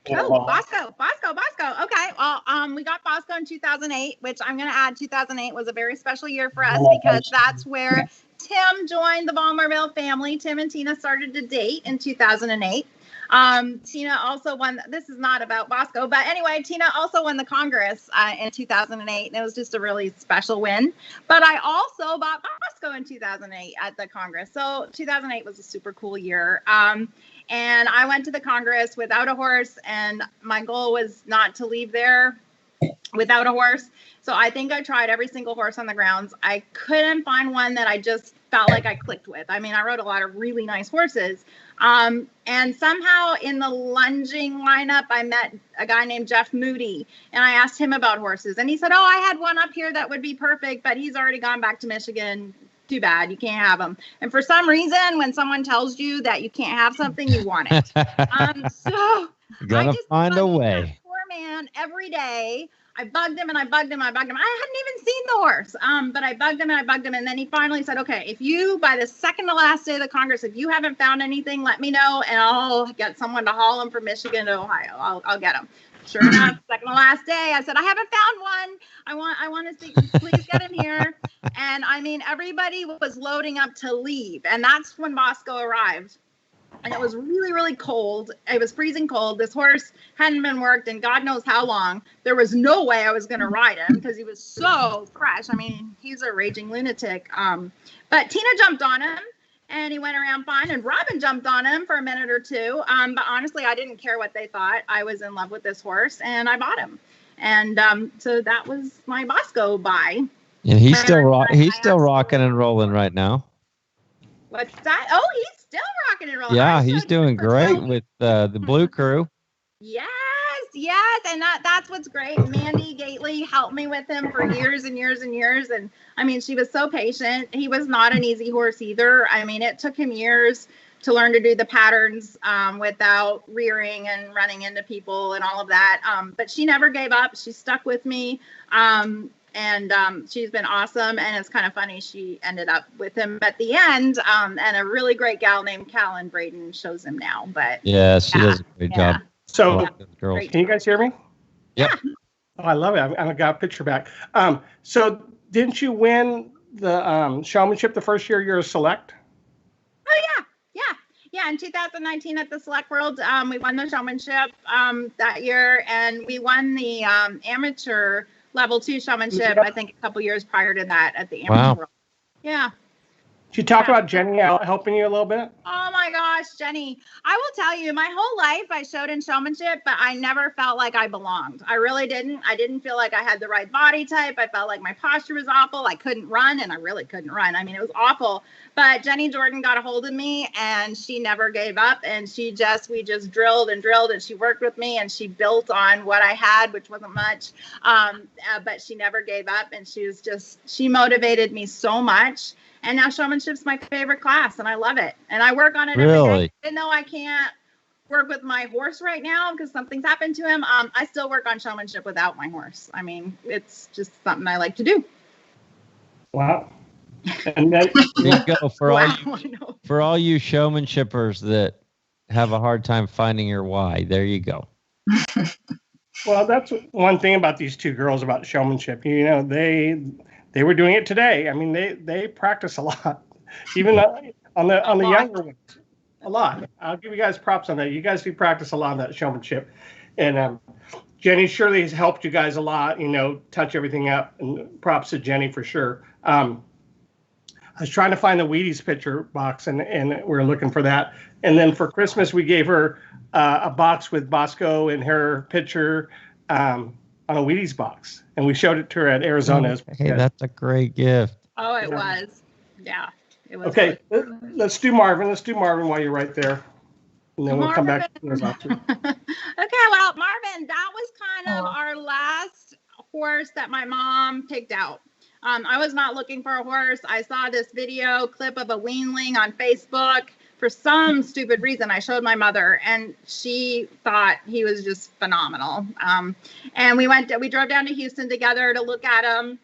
Bosco. Okay, well, we got Bosco in 2008, which I'm going to add 2008 was a very special year for us because that's where Tim joined the Volmer family. Tim and Tiina started to date in 2008. Tiina also won, this is not about Bosco, but anyway, Tiina also won the Congress in 2008, and it was just a really special win. But I also bought Bosco in 2008 at the Congress. So 2008 was a super cool year. And I went to the Congress without a horse, and my goal was not to leave there without a horse. So I think I tried every single horse on the grounds. I couldn't find one that I just felt like I clicked with. I mean, I rode a lot of really nice horses. And somehow in the lunging lineup, I met a guy named Jeff Moody, and I asked him about horses. And he said, I had one up here that would be perfect, but he's already gone back to Michigan. Too bad, you can't have him. And for some reason, when someone tells you that you can't have something, you want it. So Gonna I just find a way. That poor man every day. I bugged him and I bugged him. I hadn't even seen the horse, but I bugged him and I bugged him. And then he finally said, okay, if you, by the second to last day of the Congress, if you haven't found anything, let me know, and I'll get someone to haul him from Michigan to Ohio. I'll get him. Sure enough, second to last day, I said, I haven't found one. I want to see, please get him here. And I mean, everybody was loading up to leave. And that's when Bosco arrived. And it was really, really cold. It was freezing cold. This horse hadn't been worked in God knows how long. There was no way I was going to ride him because he was so fresh. I mean, he's a raging lunatic. But Tiina jumped on him and he went around fine. And Robin jumped on him for a minute or two. But honestly, I didn't care what they thought. I was in love with this horse and I bought him. And so that was my Bosco buy. And he's still rocking and rolling right now. What's that? Oh, he's still rocking and rolling. Yeah, he's doing great with the Blue Crew. Yes, yes, and that's what's great. Mandy Gately helped me with him for years and years and years, and I mean, she was so patient. He was not an easy horse either. I mean, it took him years to learn to do the patterns without rearing and running into people and all of that. But she never gave up. She stuck with me. And she's been awesome. And it's kind of funny. She ended up with him at the end. And a really great gal named Callan Braden shows him now. But yeah, she does a great job. So, girls. Can you guys hear me? Yep. Yeah. Oh, I love it. I got a picture back. So didn't you win the showmanship the first year you're a select? Oh, yeah. Yeah, in 2019 at the Select World, we won the showmanship that year, and we won the amateur level 2 showmanship, I think, a couple years prior to that at the amateur world. Yeah. Did you talk about Jenny helping you a little bit? Oh my gosh, Jenny. I will tell you, my whole life I showed in showmanship, but I never felt like I belonged. I really didn't. I didn't feel like I had the right body type. I felt like my posture was awful. I couldn't run, and I really couldn't run. I mean, it was awful. But Jenny Jordan got a hold of me, and she never gave up. And we just drilled and drilled, and she worked with me, and she built on what I had, which wasn't much. But she never gave up, and she motivated me so much. And now showmanship's my favorite class, and I love it. And I work on it every day. Even though I can't work with my horse right now because something's happened to him, I still work on showmanship without my horse. I mean, it's just something I like to do. Wow. And then, there you go for all you showmanshippers that have a hard time finding your why. There you go. Well, that's one thing about these two girls about showmanship. You know, they were doing it today. I mean, they practice a lot, even on the younger ones, a lot. I'll give you guys props on that. You guys do practice a lot on that showmanship, and Jenny surely has helped you guys a lot. You know, touch everything up, and props to Jenny for sure. I was trying to find the Wheaties picture box, and we're looking for that. And then for Christmas, we gave her a box with Bosco and her picture on a Wheaties box, and we showed it to her at Arizona. Hey, that's a great gift. Oh, it was. Yeah, it was. Okay, let's do Marvin. Let's do Marvin while you're right there, and then we'll come back to this option. Okay, well, Marvin, that was kind of our last horse that my mom picked out. I was not looking for a horse. I saw this video clip of a weanling on Facebook. For some stupid reason, I showed my mother, and she thought he was just phenomenal. And we drove down to Houston together to look at him.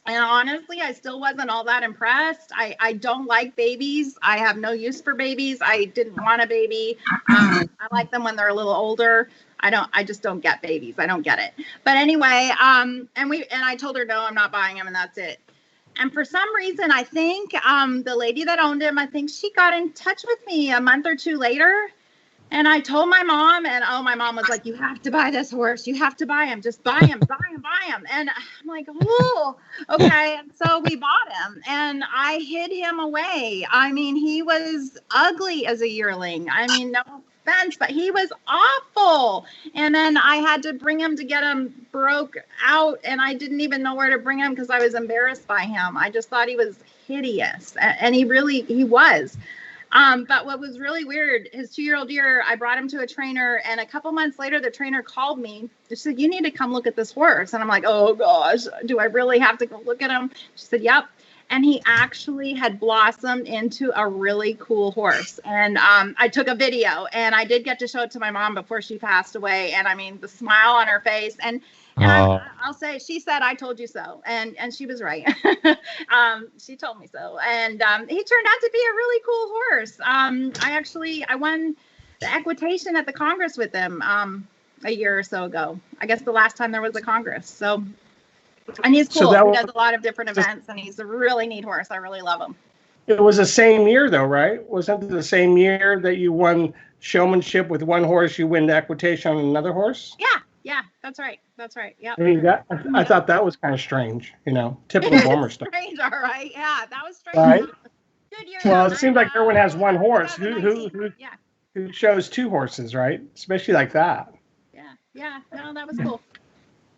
And honestly, I still wasn't all that impressed. I don't like babies. I have no use for babies. I didn't want a baby. I like them when they're a little older. I just don't get babies. I don't get it. But anyway, and I told her, no, I'm not buying him, and that's it. And for some reason, I think the lady that owned him, I think she got in touch with me a month or two later. And I told my mom, and my mom was like, you have to buy this horse. You have to buy him. Just buy him, buy him, buy him. And I'm like, oh, okay. And so we bought him, and I hid him away. I mean, he was ugly as a yearling. I mean, no offense, but he was awful. And then I had to bring him to get him broke out, and I didn't even know where to bring him because I was embarrassed by him. I just thought he was hideous, and he was. But what was really weird, his 2-year-old year, I brought him to a trainer, and a couple months later, the trainer called me. She said, you need to come look at this horse. And I'm like, oh gosh, do I really have to go look at him? She said, yep. And he actually had blossomed into a really cool horse. And I took a video, and I did get to show it to my mom before she passed away. And I mean, the smile on her face, and I'll say, she said, I told you so. And she was right. She told me so. And he turned out to be a really cool horse. I won the equitation at the Congress with him a year or so ago. I guess the last time there was a Congress. So, and he's cool. He does a lot of different events, and he's a really neat horse. I really love him. It was the same year, though, right? Wasn't it the same year that you won showmanship with one horse, you win the equitation on another horse? Yeah, that's right. Yeah. I mean, I thought that was kind of strange, typical Volmer stuff. Strange, all right. Yeah, that was strange. Right? Good year. Well, it seems like everyone has one horse. Who shows two horses, right? Especially like that. Yeah. No, that was cool.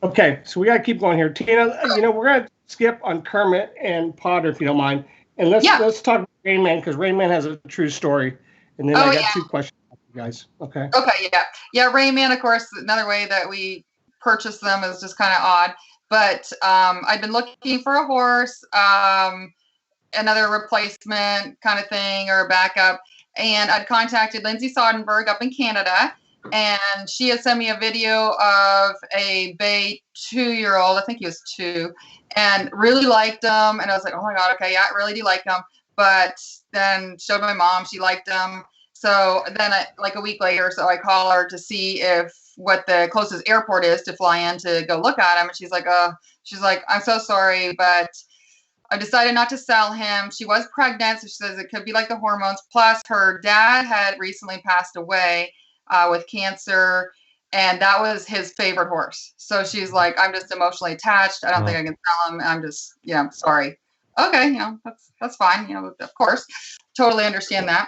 Okay, so we got to keep going here. Tiina, we're going to skip on Kermit and Potter, if you don't mind. And let's talk about Rain Man, because Rain Man has a true story. And then I got 2 questions. guys. Okay. Okay, yeah. Rayman, of course, another way that we purchase them is just kind of odd. But I've been looking for a horse, another replacement kind of thing or a backup, and I'd contacted Lindsay Sodenberg up in Canada, and she had sent me a video of a bay 2-year-old. I think he was 2, and really liked him. And I was like, oh my god, okay, yeah, I really do like him. But then showed my mom, she liked him. So then, like a week later, so I call her to see what the closest airport is to fly in to go look at him. And she's like, I'm so sorry, but I decided not to sell him. She was pregnant, so she says it could be like the hormones. Plus, her dad had recently passed away with cancer, and that was his favorite horse. So she's like, I'm just emotionally attached. I don't think I can sell him. I'm just, sorry. Okay, that's fine. Of course, totally understand that.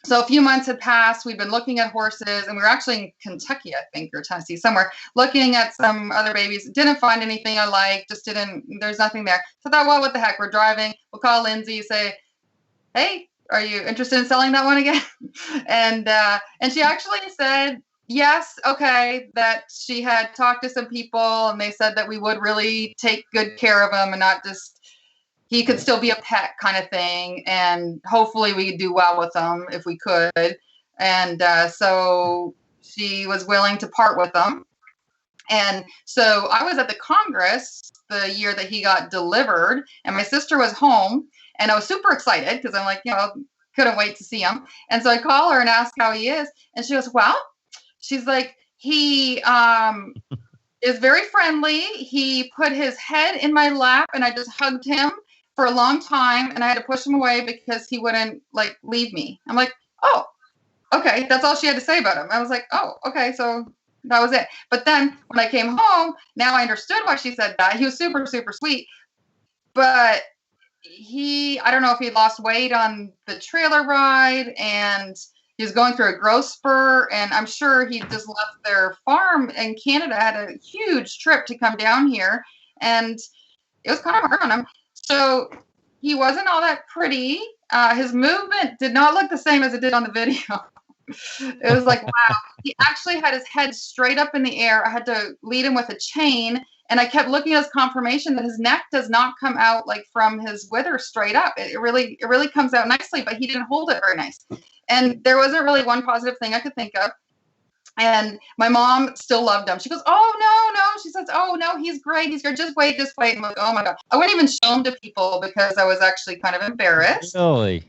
So a few months had passed. We've been looking at horses, and we were actually in Kentucky, I think, or Tennessee, somewhere, looking at some other babies. Didn't find anything I liked. There's nothing there. So I thought, well, what the heck? We're driving. We'll call Lindsay, say, hey, are you interested in selling that one again? And she actually said, yes, okay, that she had talked to some people, and they said that we would really take good care of him and not just, he could still be a pet kind of thing, and hopefully we could do well with him if we could. And so she was willing to part with him. And so I was at the Congress the year that he got delivered, and my sister was home, and I was super excited because I'm like, couldn't wait to see him. And so I call her and ask how he is, and she goes, well, she's like, he is very friendly. He put his head in my lap, and I just hugged him for a long time, and I had to push him away because he wouldn't leave me. I'm like, oh, okay. That's all she had to say about him. I was like, oh, okay. So that was it. But then when I came home, now I understood why she said that. He was super, super sweet, but I don't know if he lost weight on the trailer ride, and he was going through a growth spurt, and I'm sure he just left their farm in Canada, had a huge trip to come down here, and it was kind of hard on him. So he wasn't all that pretty. His movement did not look the same as it did on the video. It was like, wow. He actually had his head straight up in the air. I had to lead him with a chain, and I kept looking at his confirmation that his neck does not come out from his wither straight up. It really comes out nicely, but he didn't hold it very nice. And there wasn't really one positive thing I could think of. And my mom still loved him. She goes, oh, no. She says, oh, no, he's great. He's great. Just wait. I'm like, oh, my God. I wouldn't even show him to people because I was actually kind of embarrassed. Really?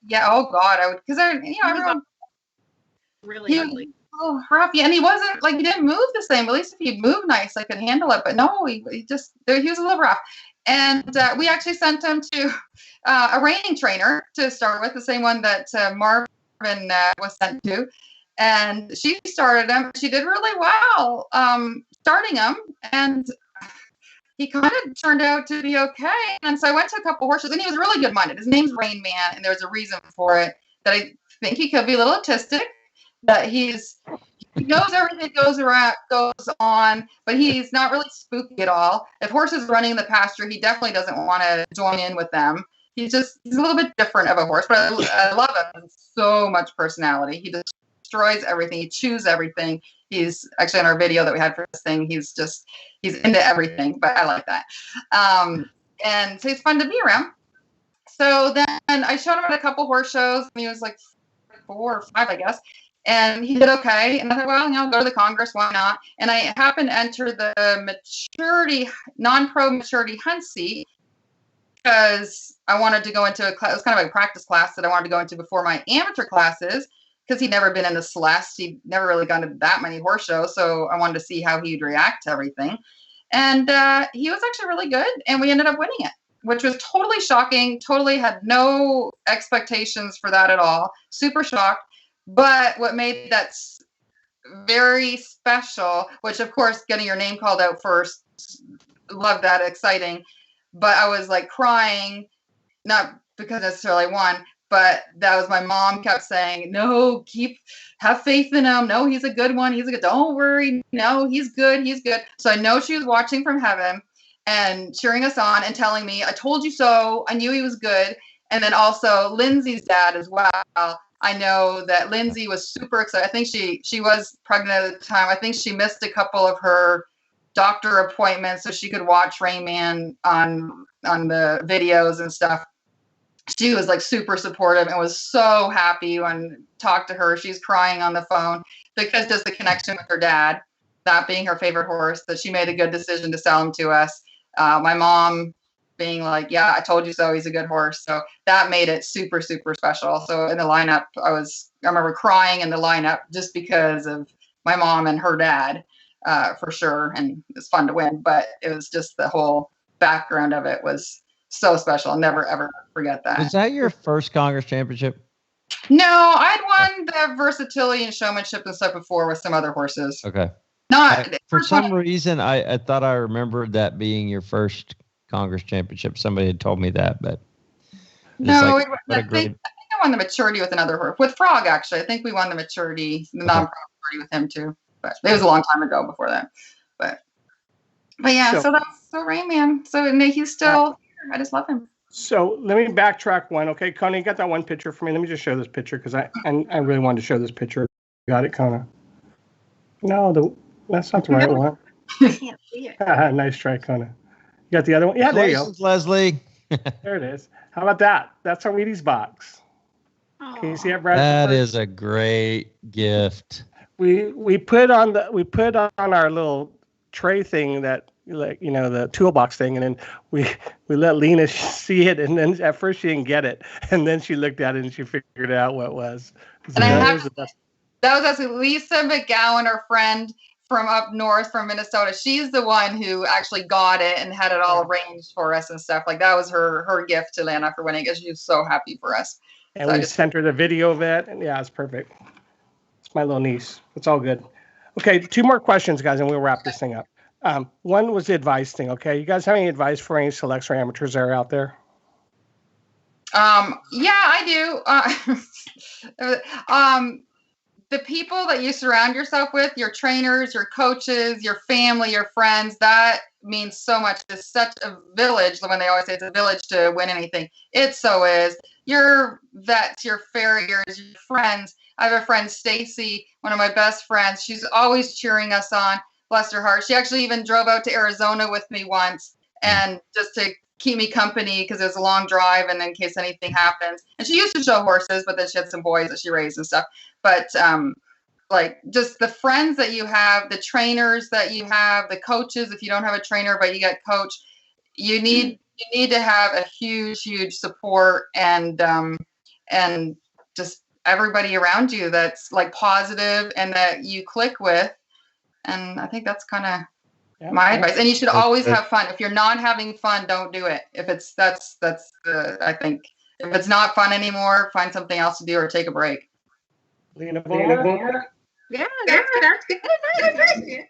Yeah. Oh, God. I would, because everyone. Really ugly. Oh, rough. Yeah. And he wasn't he didn't move the same. At least if he moved nice, I could handle it. But no, he was a little rough. And we actually sent him to a reining trainer to start with, the same one that Marvin was sent to. And she started him. She did really well starting him. And he kind of turned out to be okay. And so I went to a couple horses, and he was really good-minded. His name's Rain Man, and there's a reason for it, that I think he could be a little autistic, that he knows everything goes on, but he's not really spooky at all. If horses are running in the pasture, he definitely doesn't want to join in with them. He's a little bit different of a horse, but I love him. So much personality. He destroys everything. He chews everything. He's actually in our video that we had for this thing. He's into everything, but I like that. And so he's fun to be around. So then I showed him at a couple horse shows, and he was 4 or 5, I guess. And he did okay. And I thought, well, go to the Congress, why not? And I happened to enter the non-pro maturity hunt seat because I wanted to go into a class. It was kind of a practice class that I wanted to go into before my amateur classes, because he'd never been in the Celeste. He'd never really gone to that many horse shows. So I wanted to see how he'd react to everything. And he was actually really good. And we ended up winning it, which was totally shocking. Totally had no expectations for that at all. Super shocked. But what made that very special, which of course getting your name called out first, loved that, exciting. But I was crying, not because necessarily I won, but that was my mom kept saying, no, have faith in him. No, he's a good one. Don't worry. No, he's good. So I know she was watching from heaven and cheering us on and telling me, I told you so. I knew he was good. And then also Lindsay's dad as well I know that Lindsay was super excited. I think she was pregnant at the time. I think she missed a couple of her doctor appointments so she could watch Rayman on the videos and stuff. She was like super supportive and was so happy when talked to her. She's crying on the phone because just the connection with her dad, that being her favorite horse, that she made a good decision to sell him to us. My mom being like, yeah, I told you so. He's a good horse. So that made it super, super special. So in the lineup, I remember crying in the lineup just because of my mom and her dad, for sure. And it's fun to win, but it was just the whole background of it was so special. I'll never, ever forget that. Was that your first Congress championship? No, I'd won the versatility and showmanship and stuff before with some other horses. Okay. For some reason, I thought I remembered that being your first Congress championship. Somebody had told me that, but no, I think I won the maturity with another horse, with Frog, actually. I think we won the maturity, the non-pro maturity with him too. But it was a long time ago before that. But yeah, so that's Rayman. So he's still here. I just love him. So let me backtrack one. Okay, Connie, you got that one picture for me? Let me just show this picture because I really wanted to show this picture. Got it, Connie? No, that's not the right one. I can't see it. Nice try, Connie. You got the other one? Yeah, there you go. Leslie. There it is. How about that? That's our Wheaties box. Can you see it, Brad? That is a great gift. We put on our little tray thing that, like, you know, the toolbox thing, and then we let Leena see it, and then at first she didn't get it, and then she looked at it and she figured out what it was. And that was actually Lisa McGowan, our friend from up north from Minnesota. She's the one who actually got it and had it all arranged for us and stuff. Like, that was her gift to Leena for winning, because she was so happy for us. And so we sent her the video of it, and yeah, it's perfect. It's my little niece. It's all good. Okay, 2 more questions, guys, and we'll wrap this thing up. One was the advice thing. Okay, you guys have any advice for any selects or amateurs that are out there? Yeah, I do. The people that you surround yourself with, your trainers, your coaches, your family, your friends, that means so much. It's such a village. When they always say it's a village to win anything, it so is. Your vets, your farriers, your friends. I have a friend, Stacy, one of my best friends. She's always cheering us on. Bless her heart. She actually even drove out to Arizona with me once, and just to keep me company, because it was a long drive, and in case anything happens. And she used to show horses, but then she had some boys that she raised and stuff. But like, just the friends that you have, the trainers that you have, the coaches, if you don't have a trainer but you get coach, you need to have a huge support, and just everybody around you that's like positive and that you click with. And I think that's kind of my advice. And you should always have fun. If you're not having fun, don't do it. If it's I think if it's not fun anymore, find something else to do or take a break. Leena, yeah, that's good.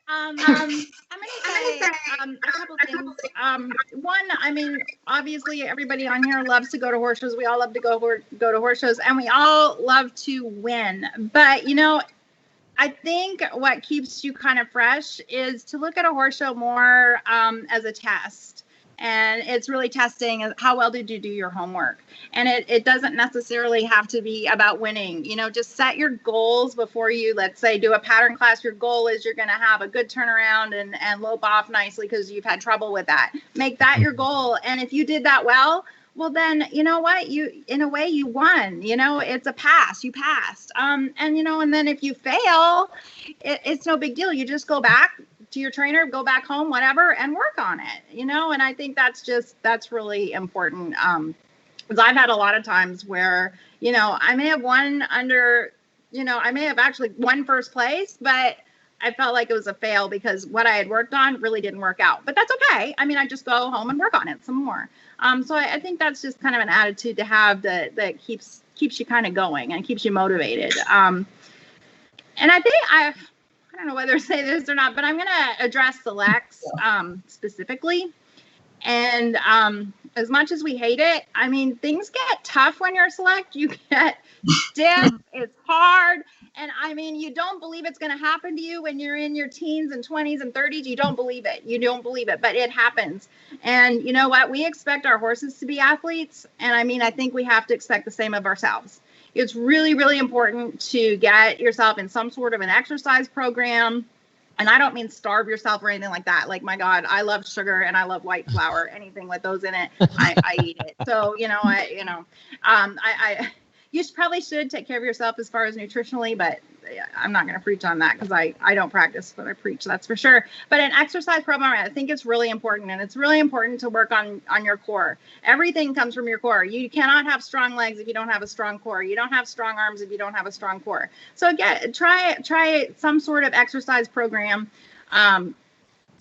I'm gonna say a couple things. One, I mean, obviously everybody on here loves to go to horse shows. We all love to go to horse shows, and we all love to win. But you know, I think what keeps you kind of fresh is to look at a horse show more as a test. And it's really testing how well did you do your homework. And it doesn't necessarily have to be about winning. You know, just set your goals before you, let's say, do a pattern class. Your goal is you're going to have a good turnaround and lope off nicely because you've had trouble with that. Make that your goal. And if you did that well, then you know what, in a way you won. You know, it's a pass. You passed. And you know, and then if you fail, it's no big deal. You just go back to your trainer, go back home, whatever, and work on it. You know, and I think that's really important. Because I've had a lot of times where, you know, I may have won I may have actually won first place, but I felt like it was a fail because what I had worked on really didn't work out. But that's okay. I mean, I just go home and work on it some more. So I think that's just kind of an attitude to have that keeps you kind of going and keeps you motivated. And I think I don't know whether to say this or not, but I'm going to address selects specifically. And as much as we hate it, I mean, things get tough when you're a select. You get stiff. It's hard. And I mean, you don't believe it's going to happen to you when you're in your teens and 20s and 30s. You don't believe it. You don't believe it, but it happens. And you know what? We expect our horses to be athletes. And I mean, I think we have to expect the same of ourselves. it's really, really important to get yourself in some sort of an exercise program. And I don't mean starve yourself or anything like that. Like, my God, I love sugar and I love white flour. Anything with those in it, I eat it. So, you probably should take care of yourself as far as nutritionally, but I'm not going to preach on that because I don't practice what I preach, that's for sure. But an exercise program, I think it's really important, and it's really important to work on your core. Everything comes from your core. You cannot have strong legs if you don't have a strong core. You don't have strong arms if you don't have a strong core. So again, try some sort of exercise program to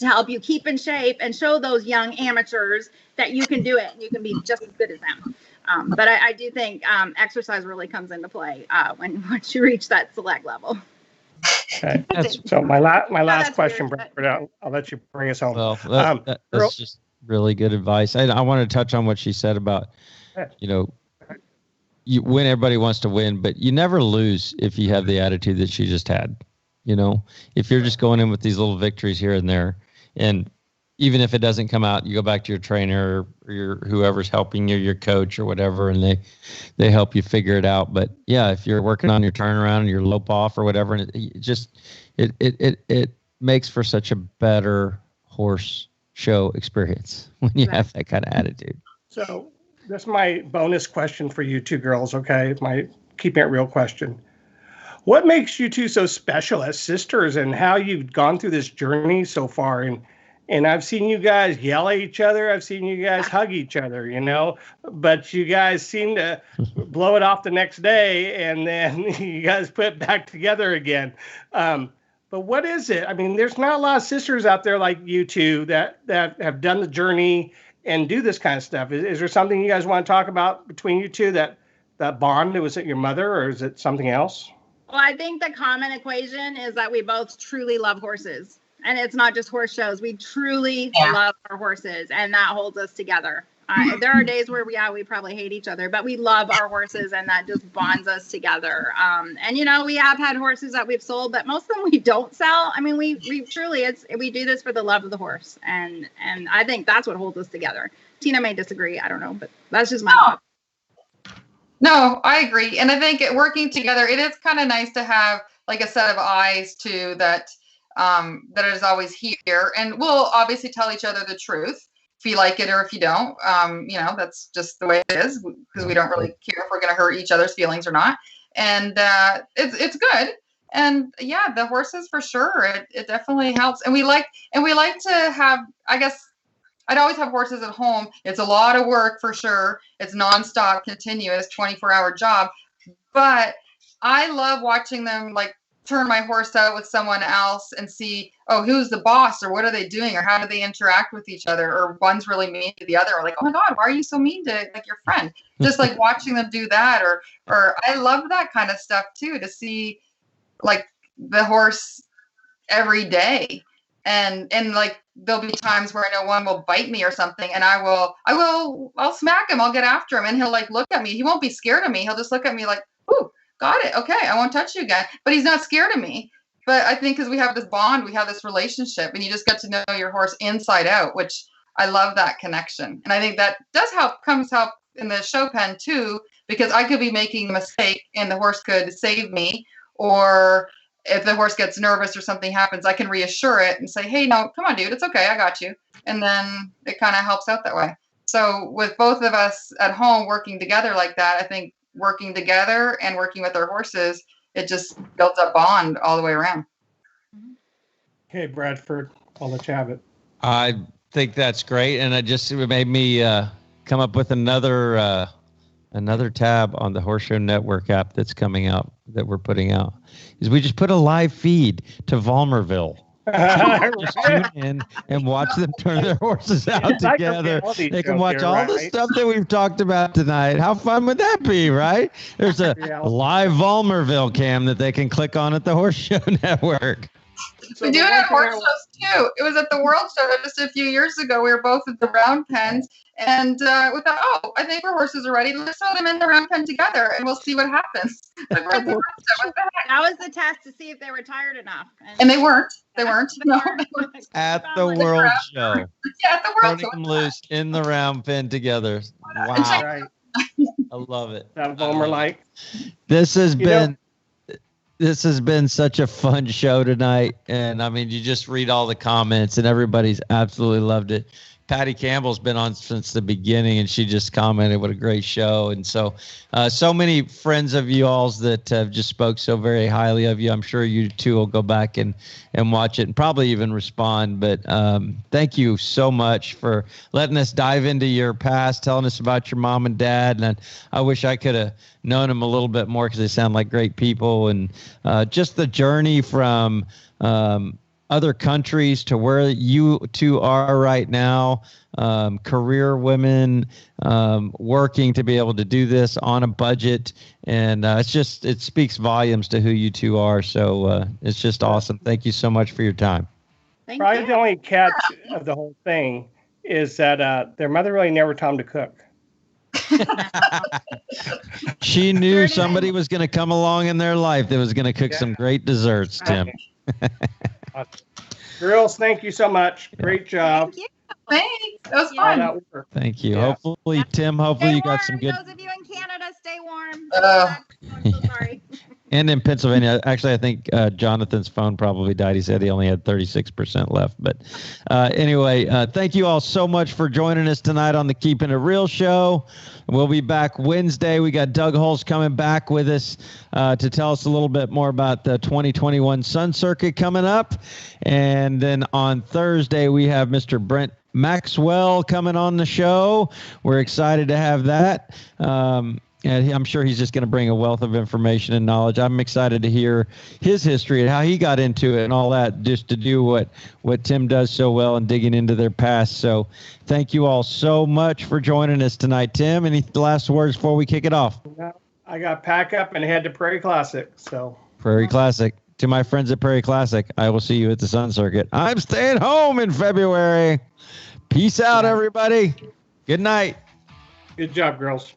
help you keep in shape and show those young amateurs that you can do it and you can be just as good as them. But I do think exercise really comes into play once you reach that select level. Okay. So my last question, Bradford, I'll let you bring us home. Well, that's just really good advice. I want to touch on what she said about, you win, everybody wants to win, but you never lose if you have the attitude that she just had. If you're just going in with these little victories here and there, and even if it doesn't come out, you go back to your trainer or whoever's helping you, your coach or whatever, and they help you figure it out. But yeah, if you're working on your turnaround and your lope off or whatever, and it makes for such a better horse show experience when you have that kind of attitude. So that's my bonus question for you two girls. Okay, my keeping it real question. What makes you two so special as sisters, and how you've gone through this journey so far? And I've seen you guys yell at each other. I've seen you guys hug each other, but you guys seem to blow it off the next day, and then you guys put it back together again. But what is it? I mean, there's not a lot of sisters out there like you two that have done the journey and do this kind of stuff. Is there something you guys want to talk about between you two, that bond? Was it your mother, or is it something else? Well, I think the common equation is that we both truly love horses. And it's not just horse shows. We truly love our horses, and that holds us together. There are days where we probably hate each other, but we love our horses, and that just bonds us together. And we have had horses that we've sold, but most of them we don't sell. I mean, we truly, we do this for the love of the horse, and I think that's what holds us together. Tiina may disagree, I don't know, but that's just my thought. No, I agree, and I think working together, it is kind of nice to have like a set of eyes too that is always here, and we'll obviously tell each other the truth if you like it or if you don't. That's just the way it is, because we don't really care if we're going to hurt each other's feelings or not, and it's good. And yeah, the horses for sure, it definitely helps, and we like to have, I guess I'd always have horses at home. It's a lot of work for sure. It's nonstop, continuous 24-hour job, but I love watching them like turn my horse out with someone else and see, who's the boss, or what are they doing, or how do they interact with each other, or one's really mean to the other, or like, oh my God, why are you so mean to like your friend? Just like watching them do that, or I love that kind of stuff too, to see like the horse every day, and like there'll be times where I know one will bite me or something, and I'll smack him, I'll get after him, and he'll like look at me. He won't be scared of me. He'll just look at me like, ooh, got it. Okay, I won't touch you again. But he's not scared of me. But I think because we have this bond, we have this relationship, and you just get to know your horse inside out, which I love that connection. And I think that does help in the show pen too, because I could be making a mistake and the horse could save me, or if the horse gets nervous or something happens, I can reassure it and say, hey, no, come on, dude, it's okay, I got you. And then it kind of helps out that way. So with both of us at home working together like that, I think working together and working with our horses, it just builds a bond all the way around. Okay, Bradford, I'll let you have it. I think that's great, and it made me come up with another tab on the Horse Show Network app that's coming out, that we're putting out, is we just put a live feed to Volmerville. Just tune in and watch them turn their horses out together. They can watch all the stuff that we've talked about tonight. How fun would that be, right? There's a live Volmerville cam that they can click on at the Horse Show Network. We do it at horse shows too. It was at the World Show just a few years ago. We were both at the round pens, and we thought, I think our horses are ready. Let's throw them in the round pen together, and we'll see what happens. Like, what the heck? That was the test to see if they were tired enough. And they weren't. They weren't. No. At the World Show. Yeah, at the World Show. Turning them loose in the round pen together. Wow. I love it. That Volmer like. This has been such a fun show tonight. And I mean, you just read all the comments and everybody's absolutely loved it. Patty Campbell's been on since the beginning, and she just commented, what a great show. And so many friends of you alls that have just spoke so very highly of you. I'm sure you too will go back and watch it and probably even respond. But thank you so much for letting us dive into your past, telling us about your mom and dad. And I wish I could have known them a little bit more because they sound like great people. And just the journey from other countries to where you two are right now, career women, working to be able to do this on a budget. And it speaks volumes to who you two are. So it's just awesome. Thank you so much for your time. Thank Probably you. the only catch of the whole thing is that their mother really never taught them to cook. She knew somebody was going to come along in their life that was going to cook some great desserts, Tim. Girls, thank you so much. Great job. Thank you. Thanks. That was All fun. that work. Thank you. Yeah. Hopefully, Tim, hopefully Stay you got warm. some good. Those of you in Canada, stay warm. Uh, I'm so sorry. And in Pennsylvania, actually, I think Jonathan's phone probably died. He said he only had 36% left. But anyway, thank you all so much for joining us tonight on the Keeping It Real show. We'll be back Wednesday. We got Doug Hulse coming back with us to tell us a little bit more about the 2021 Sun Circuit coming up. And then on Thursday, we have Mr. Brent Maxwell coming on the show. We're excited to have that. And I'm sure he's just going to bring a wealth of information and knowledge. I'm excited to hear his history and how he got into it and all that, just to do what Tim does so well and digging into their past. So thank you all so much for joining us tonight. Tim, any last words before we kick it off? I got pack up and head to Prairie Classic. So Prairie Classic. To my friends at Prairie Classic, I will see you at the Sun Circuit. I'm staying home in February. Peace out, everybody. Good night. good job, girls.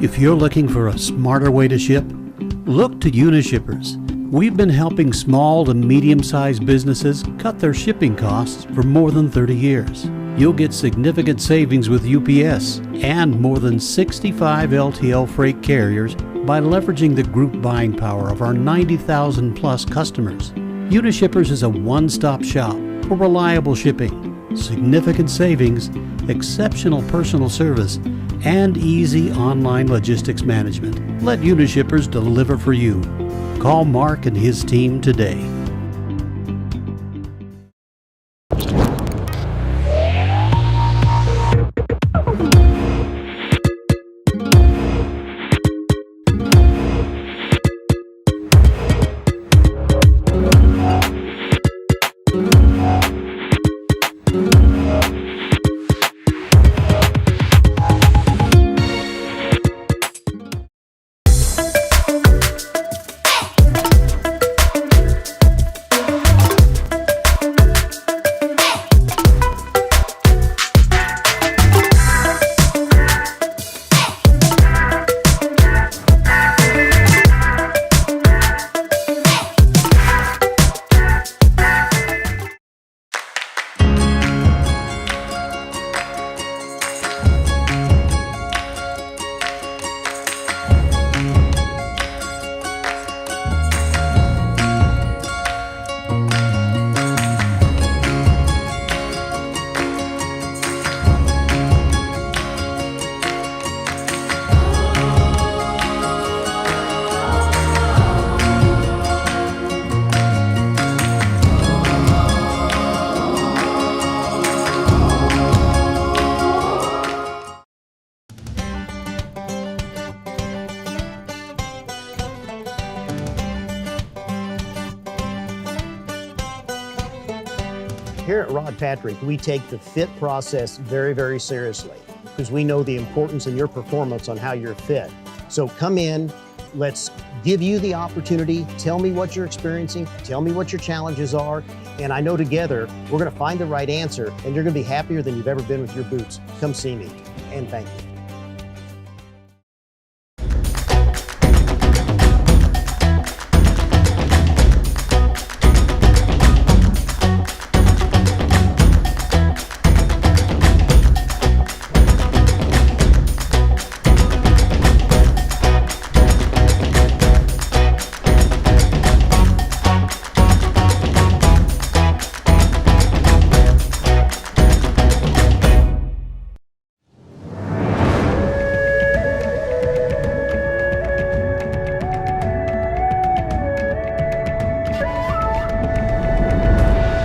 If you're looking for a smarter way to ship, look to Unishippers. We've been helping small to medium-sized businesses cut their shipping costs for more than 30 years. You'll get significant savings with UPS and more than 65 LTL freight carriers by leveraging the group buying power of our 90,000 plus customers. Unishippers is a one-stop shop for reliable shipping, significant savings, exceptional personal service, and easy online logistics management. Let Unishippers deliver for you. Call Mark and his team today. Here at Rod Patrick, we take the fit process very, very seriously because we know the importance in your performance on how you're fit. So come in, let's give you the opportunity. Tell me what you're experiencing. Tell me what your challenges are. And I know together, we're going to find the right answer and you're going to be happier than you've ever been with your boots. Come see me. And thank you.